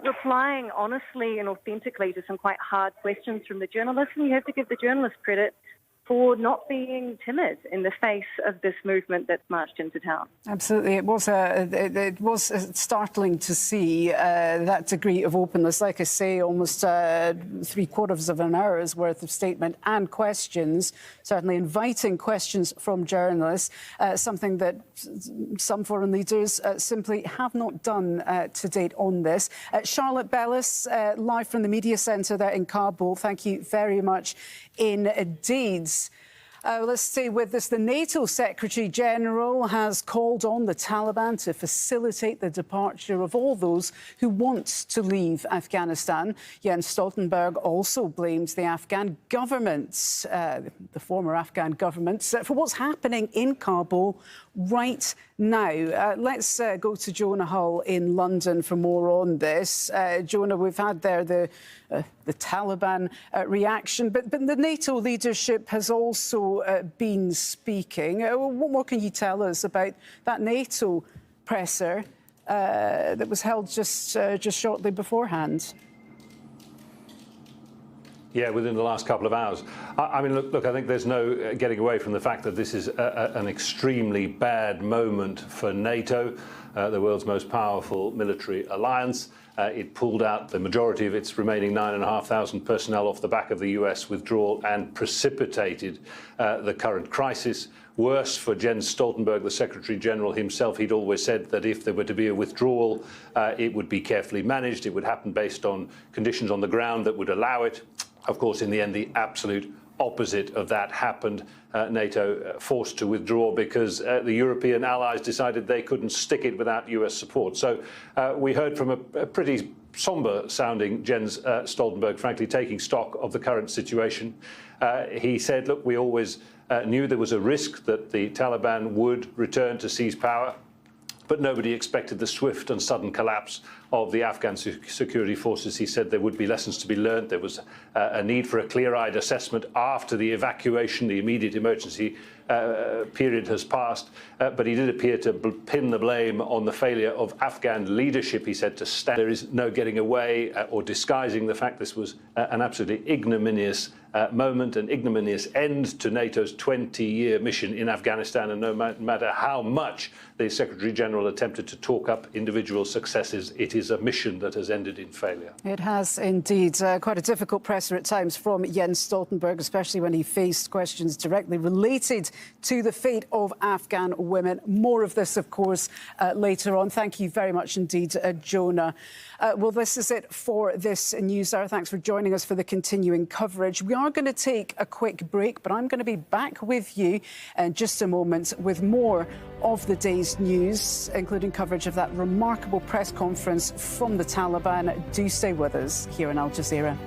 replying honestly and authentically to some quite hard questions from the journalists. And you have to give the journalists credit for not being timid in the face of this movement that's marched into town. Absolutely. It was startling to see that degree of openness. Like I say, almost 3/4 of an hour's worth of statement and questions, certainly inviting questions from journalists, something that some foreign leaders simply have not done to date on this. Charlotte Bellis, live from the media centre there in Kabul, thank you very much indeed. Let's stay with this. The NATO Secretary-General has called on the Taliban to facilitate the departure of all those who want to leave Afghanistan. Jens Stoltenberg also blames the Afghan government, the former Afghan government, for what's happening in Kabul right now. Let's go to Jonah Hull in London for more on this. Jonah, we've had there the Taliban reaction, but the NATO leadership has also been speaking. What more can you tell us about that NATO presser that was held just shortly beforehand? Yeah, within the last couple of hours. I mean, look, I think there's no getting away from the fact that this is an extremely bad moment for NATO, the world's most powerful military alliance. It pulled out the majority of its remaining 9,500 personnel off the back of the US withdrawal and precipitated the current crisis. Worse for Jens Stoltenberg, the Secretary-General himself. He'd always said that if there were to be a withdrawal, it would be carefully managed. It would happen based on conditions on the ground that would allow it. Of course, in the end, the absolute opposite of that happened. NATO forced to withdraw because the European allies decided they couldn't stick it without US support. So we heard from a pretty somber-sounding Jens Stoltenberg, frankly, taking stock of the current situation. He said, look, we always knew there was a risk that the Taliban would return to seize power, but nobody expected the swift and sudden collapse of the Afghan security forces. He said there would be lessons to be learned. There was a need for a clear-eyed assessment after the evacuation. The immediate emergency period has passed, but he did appear to pin the blame on the failure of Afghan leadership, he said, to stand. There is no getting away or disguising the fact this was an absolutely ignominious moment, an ignominious end to NATO's 20-year mission in Afghanistan, and no matter how much the Secretary-General attempted to talk up individual successes, it is a mission that has ended in failure. It has indeed. Quite a difficult presser at times from Jens Stoltenberg, especially when he faced questions directly related to the fate of Afghan women. More of this, of course, later on. Thank you very much indeed, Jonah. Well, this is it for this news hour. Thanks for joining us for the continuing coverage. We are going to take a quick break, but I'm going to be back with you in just a moment with more of the day's news, including coverage of that remarkable press conference from the Taliban. Do stay with us here on Al Jazeera.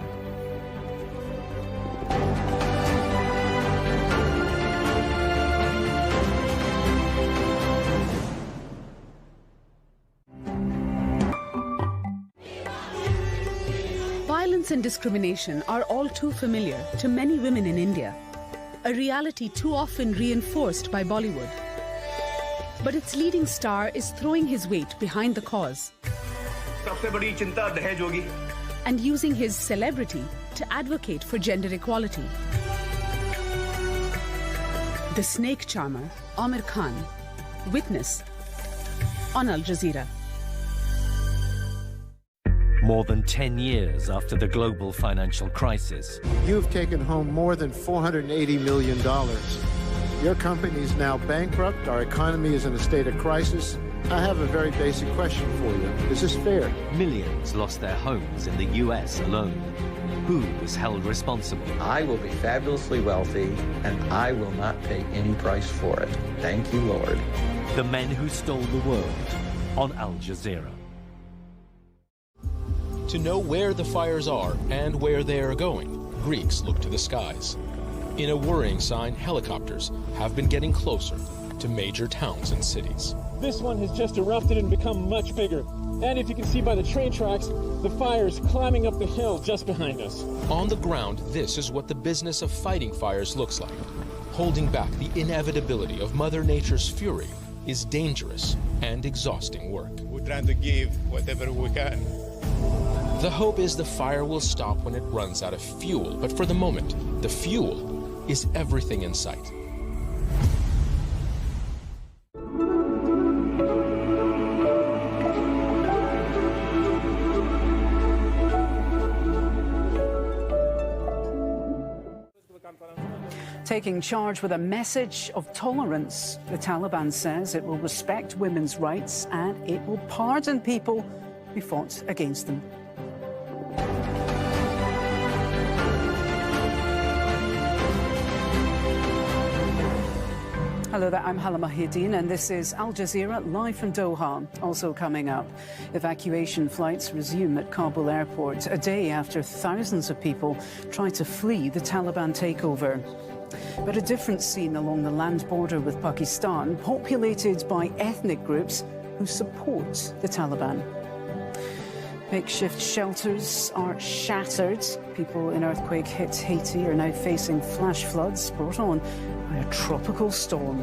Violence and discrimination are all too familiar to many women in India, a reality too often reinforced by Bollywood. But its leading star is throwing his weight behind the cause and using his celebrity to advocate for gender equality. The snake charmer, Amir Khan, witness on Al Jazeera. More than 10 years after the global financial crisis. You've taken home more than $480 million. Your company is now bankrupt. Our economy is in a state of crisis. I have a very basic question for you. Is this fair? Millions lost their homes in the US alone. Who was held responsible? I will be fabulously wealthy, and I will not pay any price for it. Thank you, Lord. The men who stole the world on Al Jazeera. To know where the fires are and where they are going, Greeks look to the skies. In a worrying sign, helicopters have been getting closer to major towns and cities. This one has just erupted and become much bigger. And if you can see by the train tracks, the fire is climbing up the hill just behind us. On the ground, this is what the business of fighting fires looks like. Holding back the inevitability of Mother Nature's fury is dangerous and exhausting work. We're trying to give whatever we can. The hope is the fire will stop when it runs out of fuel, but for the moment, the fuel is everything in sight. Taking charge with a message of tolerance, the Taliban says it will respect women's rights and it will pardon people who fought against them. Hello there, I'm Hala Mahideen, and this is Al Jazeera live from Doha. Also coming up, evacuation flights resume at Kabul airport a day after thousands of people try to flee the Taliban takeover. But a different scene along the land border with Pakistan, populated by ethnic groups who support the Taliban. Makeshift shelters are shattered. People in earthquake-hit Haiti are now facing flash floods brought on by a tropical storm.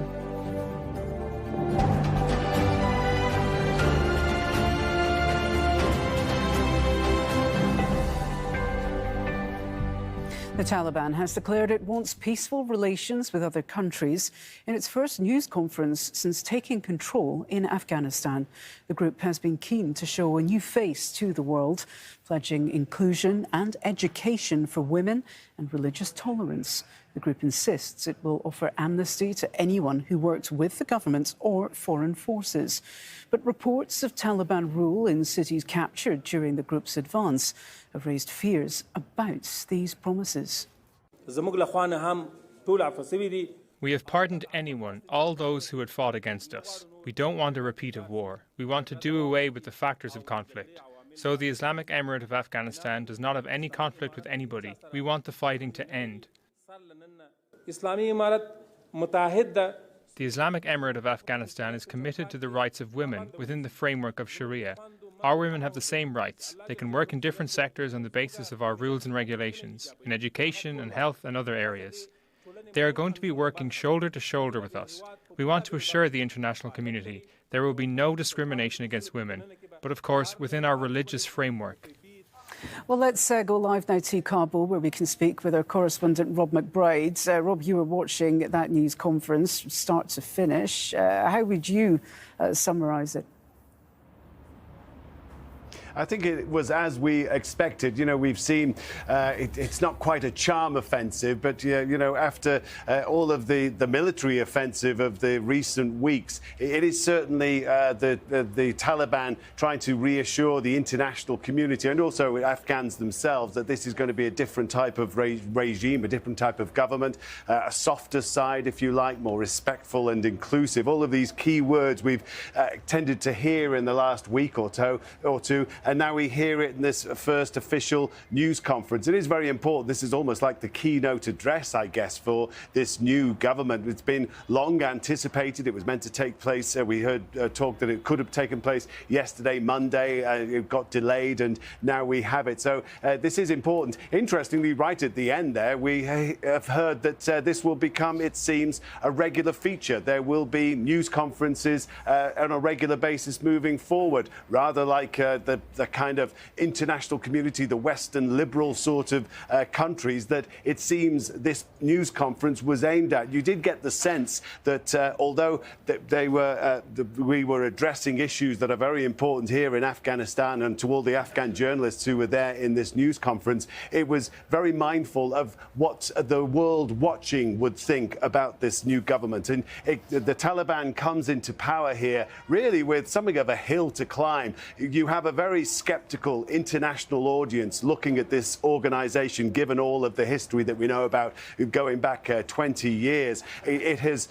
The Taliban has declared it wants peaceful relations with other countries in its first news conference since taking control in Afghanistan. The group has been keen to show a new face to the world, pledging inclusion and education for women and religious tolerance. The group insists it will offer amnesty to anyone who worked with the government or foreign forces. But reports of Taliban rule in cities captured during the group's advance have raised fears about these promises. We have pardoned anyone, all those who had fought against us. We don't want a repeat of war. We want to do away with the factors of conflict. So the Islamic Emirate of Afghanistan does not have any conflict with anybody. We want the fighting to end. The Islamic Emirate of Afghanistan is committed to the rights of women within the framework of Sharia. Our women have the same rights. They can work in different sectors on the basis of our rules and regulations, in education and health and other areas. They are going to be working shoulder to shoulder with us. We want to assure the international community there will be no discrimination against women, but of course within our religious framework. Well, let's go live now to Kabul, where we can speak with our correspondent, Rob McBride. Rob, you were watching that news conference, start to finish. How would you summarise it? I think it was as we expected. You know, we've seen it's not quite a charm offensive, but you know, after all of the military offensive of the recent weeks, it is certainly the Taliban trying to reassure the international community and also Afghans themselves that this is going to be a different type of regime, a different type of government, a softer side, if you like, more respectful and inclusive. All of these key words we've tended to hear in the last week or two. and now we hear it in this first official news conference. It is very important. This is almost like the keynote address, I guess, for this new government. It's been long anticipated. It was meant to take place. We heard talk that it could have taken place yesterday, Monday. It got delayed, and now we have it. So this is important. Interestingly, right at the end there, we have heard that this will become, it seems, a regular feature. There will be news conferences on a regular basis moving forward, rather like the kind of international community, the Western liberal sort of countries that it seems this news conference was aimed at. You did get the sense that although we were addressing issues that are very important here in Afghanistan, and to all the Afghan journalists who were there in this news conference, it was very mindful of what the world watching would think about this new government. And the Taliban comes into power here really with something of a hill to climb. You have a very skeptical international audience looking at this organization, given all of the history that we know about going back 20 years. It has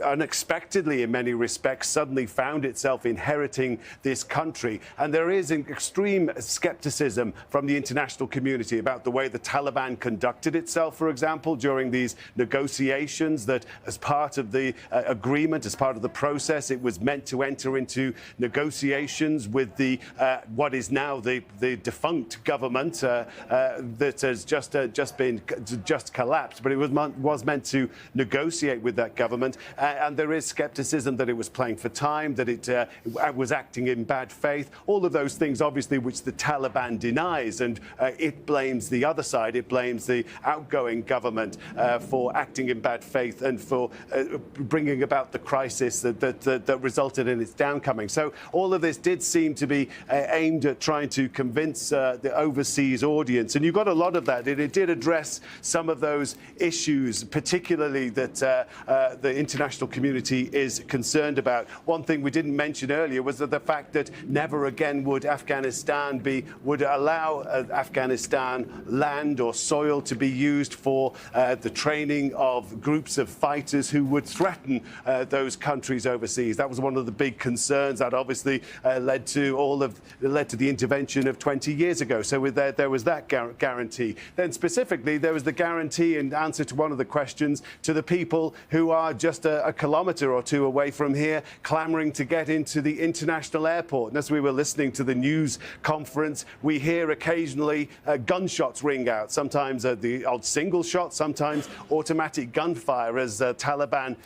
unexpectedly, in many respects, suddenly found itself inheriting this country. And there is an extreme skepticism from the international community about the way the Taliban conducted itself, for example, during these negotiations, that as part of the agreement, as part of the process, it was meant to enter into negotiations with the what is now the defunct government that has just collapsed, but it was meant to negotiate with that government, and there is skepticism that it was playing for time, that it was acting in bad faith, all of those things obviously which the Taliban denies, and it blames the other side, it blames the outgoing government for acting in bad faith and for bringing about the crisis that resulted in its downcoming. So all of this did seem to be aimed at trying to convince the overseas audience, and you got a lot of that. It did address some of those issues, particularly that the international community is concerned about. One thing we didn't mention earlier was that the fact that never again would allow Afghanistan land or soil to be used for the training of groups of fighters who would threaten those countries overseas. That was one of the big concerns that obviously led to the intervention of 20 years ago. So there was that guarantee. Then specifically, there was the guarantee, in answer to one of the questions, to the people who are just a kilometre or two away from here, clamouring to get into the international airport. And as we were listening to the news conference, we hear occasionally gunshots ring out, sometimes the odd single shot, sometimes automatic gunfire, as Taliban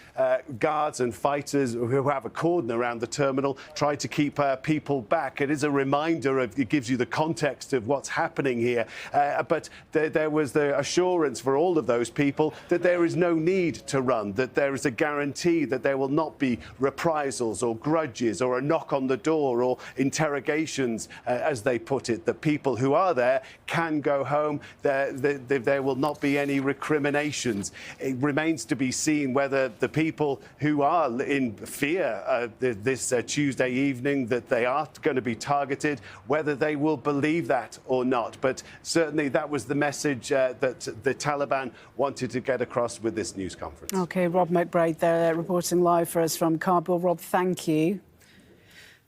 guards and fighters who have a cordon around the terminal try to keep people back. It is a reminder of, it gives you the context of what's happening here. But there was the assurance for all of those people that there is no need to run, that there is a guarantee that there will not be reprisals or grudges or a knock on the door or interrogations, as they put it. The people who are there can go home. There will not be any recriminations. It remains to be seen whether the people who are in fear this Tuesday evening that they are going to be targeted, whether they will believe that or not. But certainly that was the message that the Taliban wanted to get across with this news conference. OK, Rob McBride there reporting live for us from Kabul. Rob, thank you.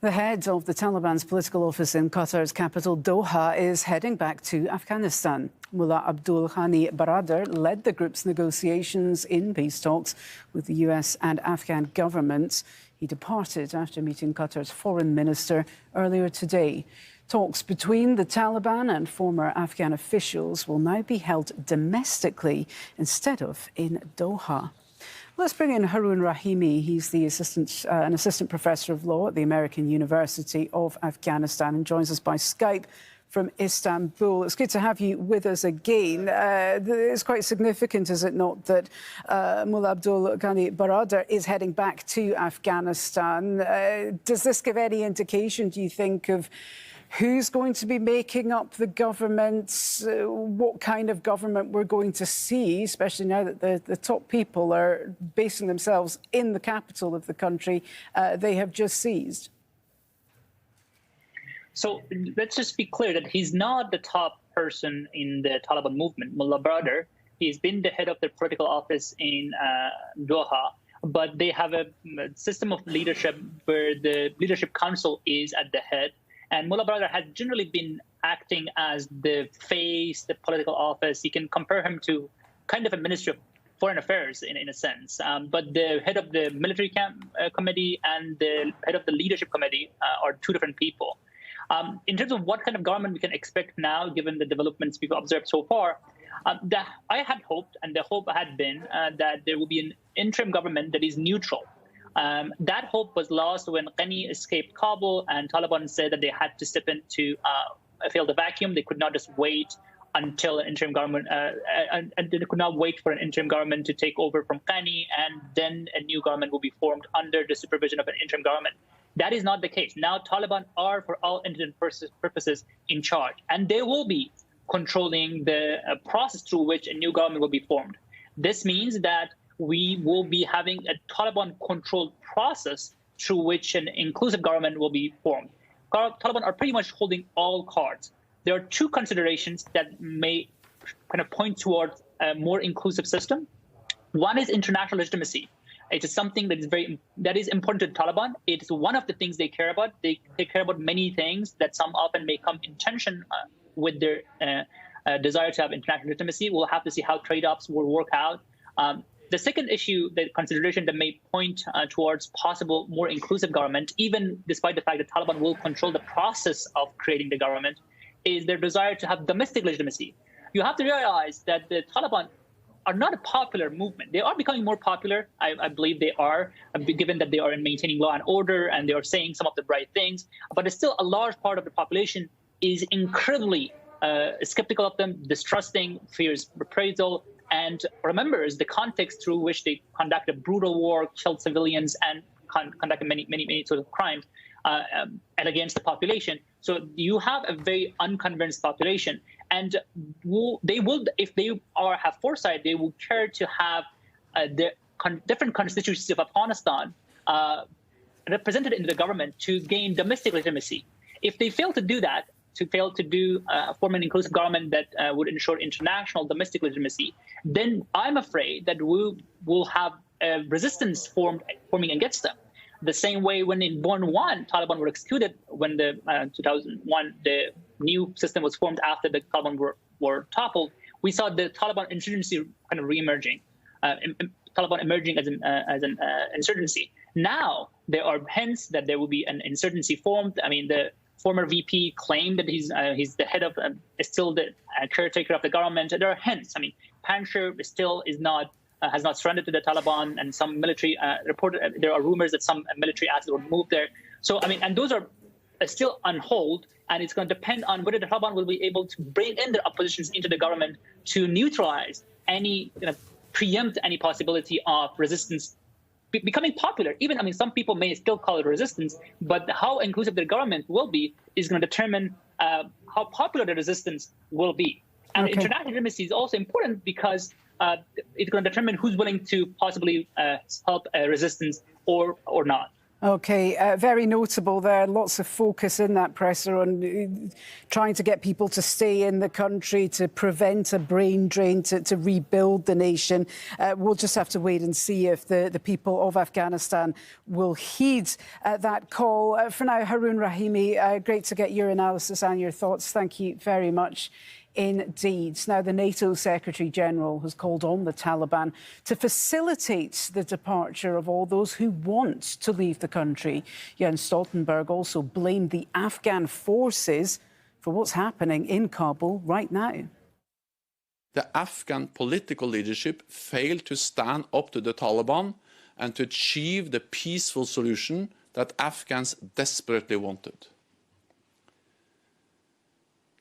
The head of the Taliban's political office in Qatar's capital, Doha, is heading back to Afghanistan. Mullah Abdul Ghani Baradar led the group's negotiations in peace talks with the US and Afghan governments. He departed after meeting Qatar's foreign minister earlier today. Talks between the Taliban and former Afghan officials will now be held domestically instead of in Doha. Let's bring in Haroon Rahimi. He's an assistant professor of law at the American University of Afghanistan and joins us by Skype from Istanbul. It's good to have you with us again. It's quite significant, is it not, that Mullah Abdul Ghani Baradar is heading back to Afghanistan. Does this give any indication, do you think, of who's going to be making up the government, what kind of government we're going to see, especially now that the top people are basing themselves in the capital of the country they have just seized? So let's just be clear that he's not the top person in the Taliban movement, Mullah Baradar. He's been the head of the political office in Doha, but they have a system of leadership where the leadership council is at the head, And Mullah Baradar has generally been acting as the face, the political office. You can compare him to kind of a Ministry of Foreign Affairs in a sense. But the head of the military committee and the head of the leadership committee are two different people. In terms of what kind of government we can expect now, given the developments we've observed so far, I had hoped, and the hope had been, that there will be an interim government that is neutral. That hope was lost when Ghani escaped Kabul and Taliban said that they had to step in to fill the vacuum. They could not just wait until an interim government, and they could not wait for an interim government to take over from Ghani, and then a new government will be formed under the supervision of an interim government. That is not the case. Now Taliban are, for all intents and purposes, in charge, and they will be controlling the process through which a new government will be formed. This means that we will be having a Taliban-controlled process through which an inclusive government will be formed. Taliban are pretty much holding all cards. There are two considerations that may kind of point towards a more inclusive system. One is international legitimacy. It is something that is important to the Taliban. It is one of the things they care about. They care about many things that some often may come in tension with their desire to have international legitimacy. We'll have to see how trade-offs will work out. The second issue, the consideration that may point towards possible more inclusive government, even despite the fact that Taliban will control the process of creating the government, is their desire to have domestic legitimacy. You have to realize that the Taliban are not a popular movement. They are becoming more popular. I believe they are, given that they are maintaining law and order and they are saying some of the right things. But it's still a large part of the population is incredibly skeptical of them, distrusting, fears reprisal, and remembers the context through which they conducted brutal war, killed civilians, and conducted many sort of crimes and against the population. So you have a very unconvinced population, and they will, if they have foresight, they will care to have the different constituencies of Afghanistan represented in the government to gain domestic legitimacy. If they fail to do that, form an inclusive government that would ensure international domestic legitimacy, then I'm afraid that we will have a resistance forming against them. The same way when in Born 1, Taliban were executed when the 2001, the new system was formed after the Taliban were toppled, we saw the Taliban insurgency kind of re-emerging, Taliban emerging as an insurgency. Now there are hints that there will be an insurgency formed. I mean, the former VP claimed that he's the head of, still the caretaker of the government. There are hints. I mean, Panjshir still has not surrendered to the Taliban, and some military there are rumors that some military assets were moved there. So, I mean, and those are still on hold, and it's going to depend on whether the Taliban will be able to bring in their oppositions into the government to neutralize any, preempt any possibility of resistance becoming popular. Even, I mean, some people may still call it resistance, but how inclusive the government will be is going to determine how popular the resistance will be. And international legitimacy is also important because it's going to determine who's willing to possibly help resistance or not. Okay, very notable there. Lots of focus in that presser on trying to get people to stay in the country, to prevent a brain drain, to rebuild the nation. We'll just have to wait and see if the people of Afghanistan will heed that call. For now, Haroon Rahimi, great to get your analysis and your thoughts. Thank you very much indeed. Now, the NATO Secretary-General has called on the Taliban to facilitate the departure of all those who want to leave the country. Jens Stoltenberg also blamed the Afghan forces for what's happening in Kabul right now. The Afghan political leadership failed to stand up to the Taliban and to achieve the peaceful solution that Afghans desperately wanted.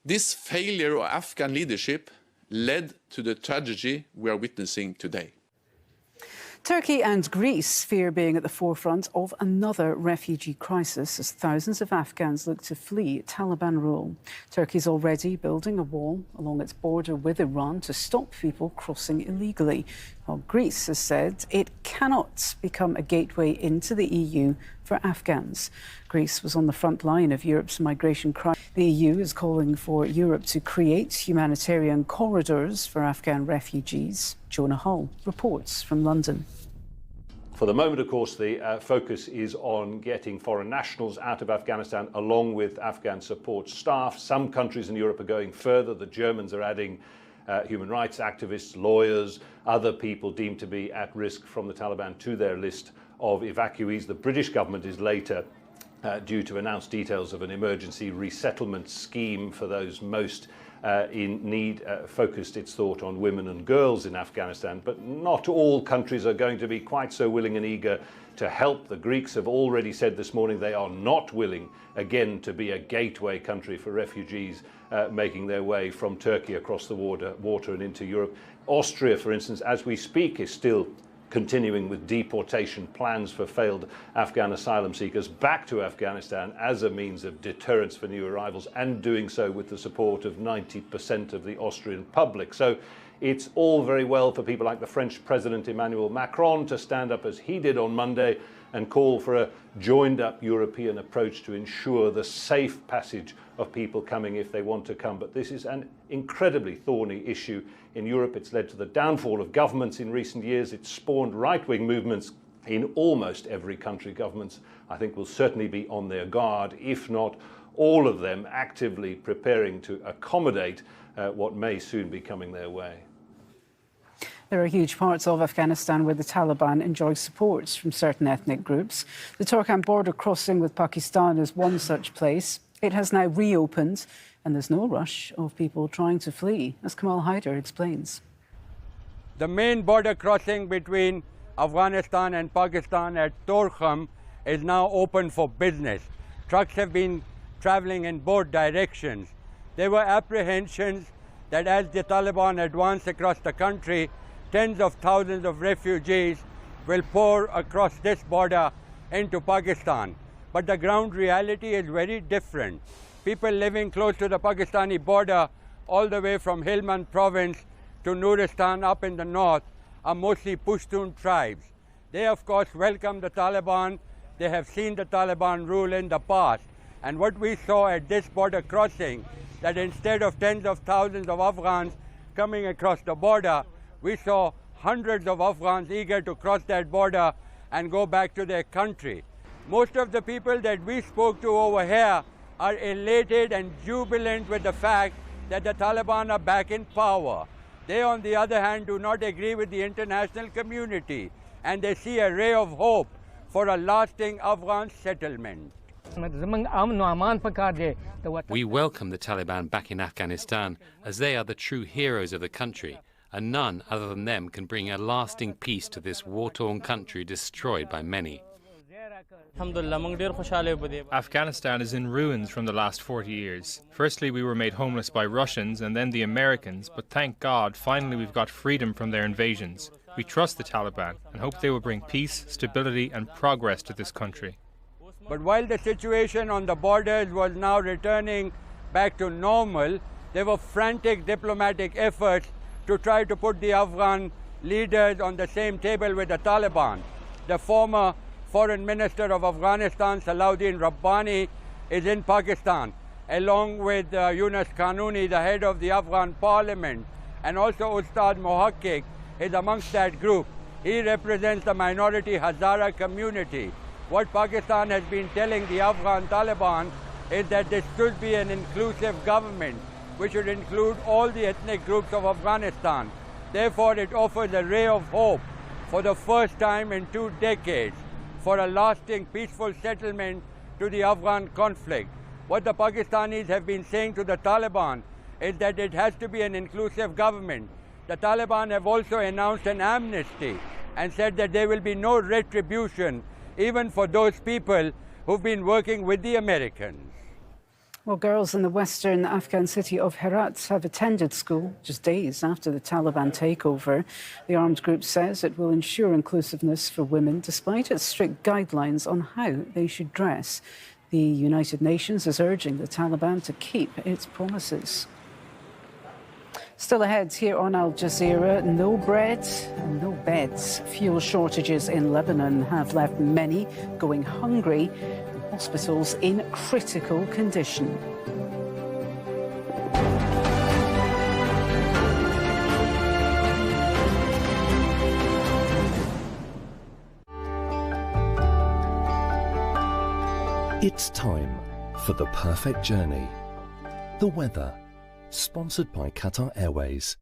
This failure of Afghan leadership led to the tragedy we are witnessing today. Turkey and Greece fear being at the forefront of another refugee crisis as thousands of Afghans look to flee Taliban rule. Turkey's already building a wall along its border with Iran to stop people crossing illegally, while Greece has said it cannot become a gateway into the EU for Afghans. Greece was on the front line of Europe's migration crisis. The EU is calling for Europe to create humanitarian corridors for Afghan refugees. Jonah Hull reports from London. For the moment, of course, the focus is on getting foreign nationals out of Afghanistan along with Afghan support staff. Some countries in Europe are going further. The Germans are adding human rights activists, lawyers, other people deemed to be at risk from the Taliban to their list of evacuees. The British government is later due to announce details of an emergency resettlement scheme for those most in need, focused its thought on women and girls in Afghanistan. But not all countries are going to be quite so willing and eager to help. The Greeks have already said this morning they are not willing again to be a gateway country for refugees making their way from Turkey across the water and into Europe. Austria, for instance, as we speak, is still continuing with deportation plans for failed Afghan asylum seekers back to Afghanistan as a means of deterrence for new arrivals, and doing so with the support of 90% of the Austrian public. So it's all very well for people like the French President Emmanuel Macron to stand up as he did on Monday and call for a joined-up European approach to ensure the safe passage of people coming if they want to come. But this is an incredibly thorny issue in Europe. It's led to the downfall of governments in recent years. It's spawned right-wing movements in almost every country. Governments, I think, will certainly be on their guard, if not all of them actively preparing to accommodate what may soon be coming their way. There are huge parts of Afghanistan where the Taliban enjoy support from certain ethnic groups. The Torkham border crossing with Pakistan is one such place. It has now reopened, and there's no rush of people trying to flee, as Kamal Haider explains. The main border crossing between Afghanistan and Pakistan at Torkham is now open for business. Trucks have been traveling in both directions. There were apprehensions that as the Taliban advance across the country, tens of thousands of refugees will pour across this border into Pakistan. But the ground reality is very different. People living close to the Pakistani border, all the way from Helmand province to Nuristan up in the north, are mostly Pashtun tribes. They, of course, welcome the Taliban. They have seen the Taliban rule in the past. And what we saw at this border crossing, that instead of tens of thousands of Afghans coming across the border, we saw hundreds of Afghans eager to cross that border and go back to their country. Most of the people that we spoke to over here are elated and jubilant with the fact that the Taliban are back in power. They, on the other hand, do not agree with the international community, and they see a ray of hope for a lasting Afghan settlement. We welcome the Taliban back in Afghanistan, as they are the true heroes of the country, and none other than them can bring a lasting peace to this war-torn country destroyed by many. Afghanistan is in ruins from the last 40 years. Firstly, we were made homeless by Russians and then the Americans, but thank God, finally we've got freedom from their invasions. We trust the Taliban and hope they will bring peace, stability and progress to this country. But while the situation on the borders was now returning back to normal, there were frantic diplomatic efforts to try to put the Afghan leaders on the same table with the Taliban. The former Foreign Minister of Afghanistan, Salahuddin Rabbani, is in Pakistan, along with Yunus Qanuni, the head of the Afghan parliament, and also Ustad Mohaqiq is amongst that group. He represents the minority Hazara community. What Pakistan has been telling the Afghan Taliban is that this should be an inclusive government, which should include all the ethnic groups of Afghanistan. Therefore, it offers a ray of hope for the first time in 2 decades for a lasting peaceful settlement to the Afghan conflict. What the Pakistanis have been saying to the Taliban is that it has to be an inclusive government. The Taliban have also announced an amnesty and said that there will be no retribution even for those people who've been working with the Americans. Well, girls in the western Afghan city of Herat have attended school just days after the Taliban takeover. The armed group says it will ensure inclusiveness for women despite its strict guidelines on how they should dress. The United Nations is urging the Taliban to keep its promises. Still ahead here on Al Jazeera, no bread and no beds. Fuel shortages in Lebanon have left many going hungry. Hospitals in critical condition. It's time for the perfect journey. The weather, sponsored by Qatar Airways.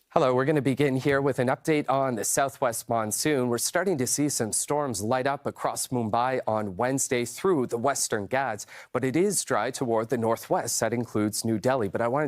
Hello, we're going to begin here with an update on the southwest monsoon. We're starting to see some storms light up across Mumbai on Wednesday through the western Ghats, but it is dry toward the northwest. That includes New Delhi. But I wanted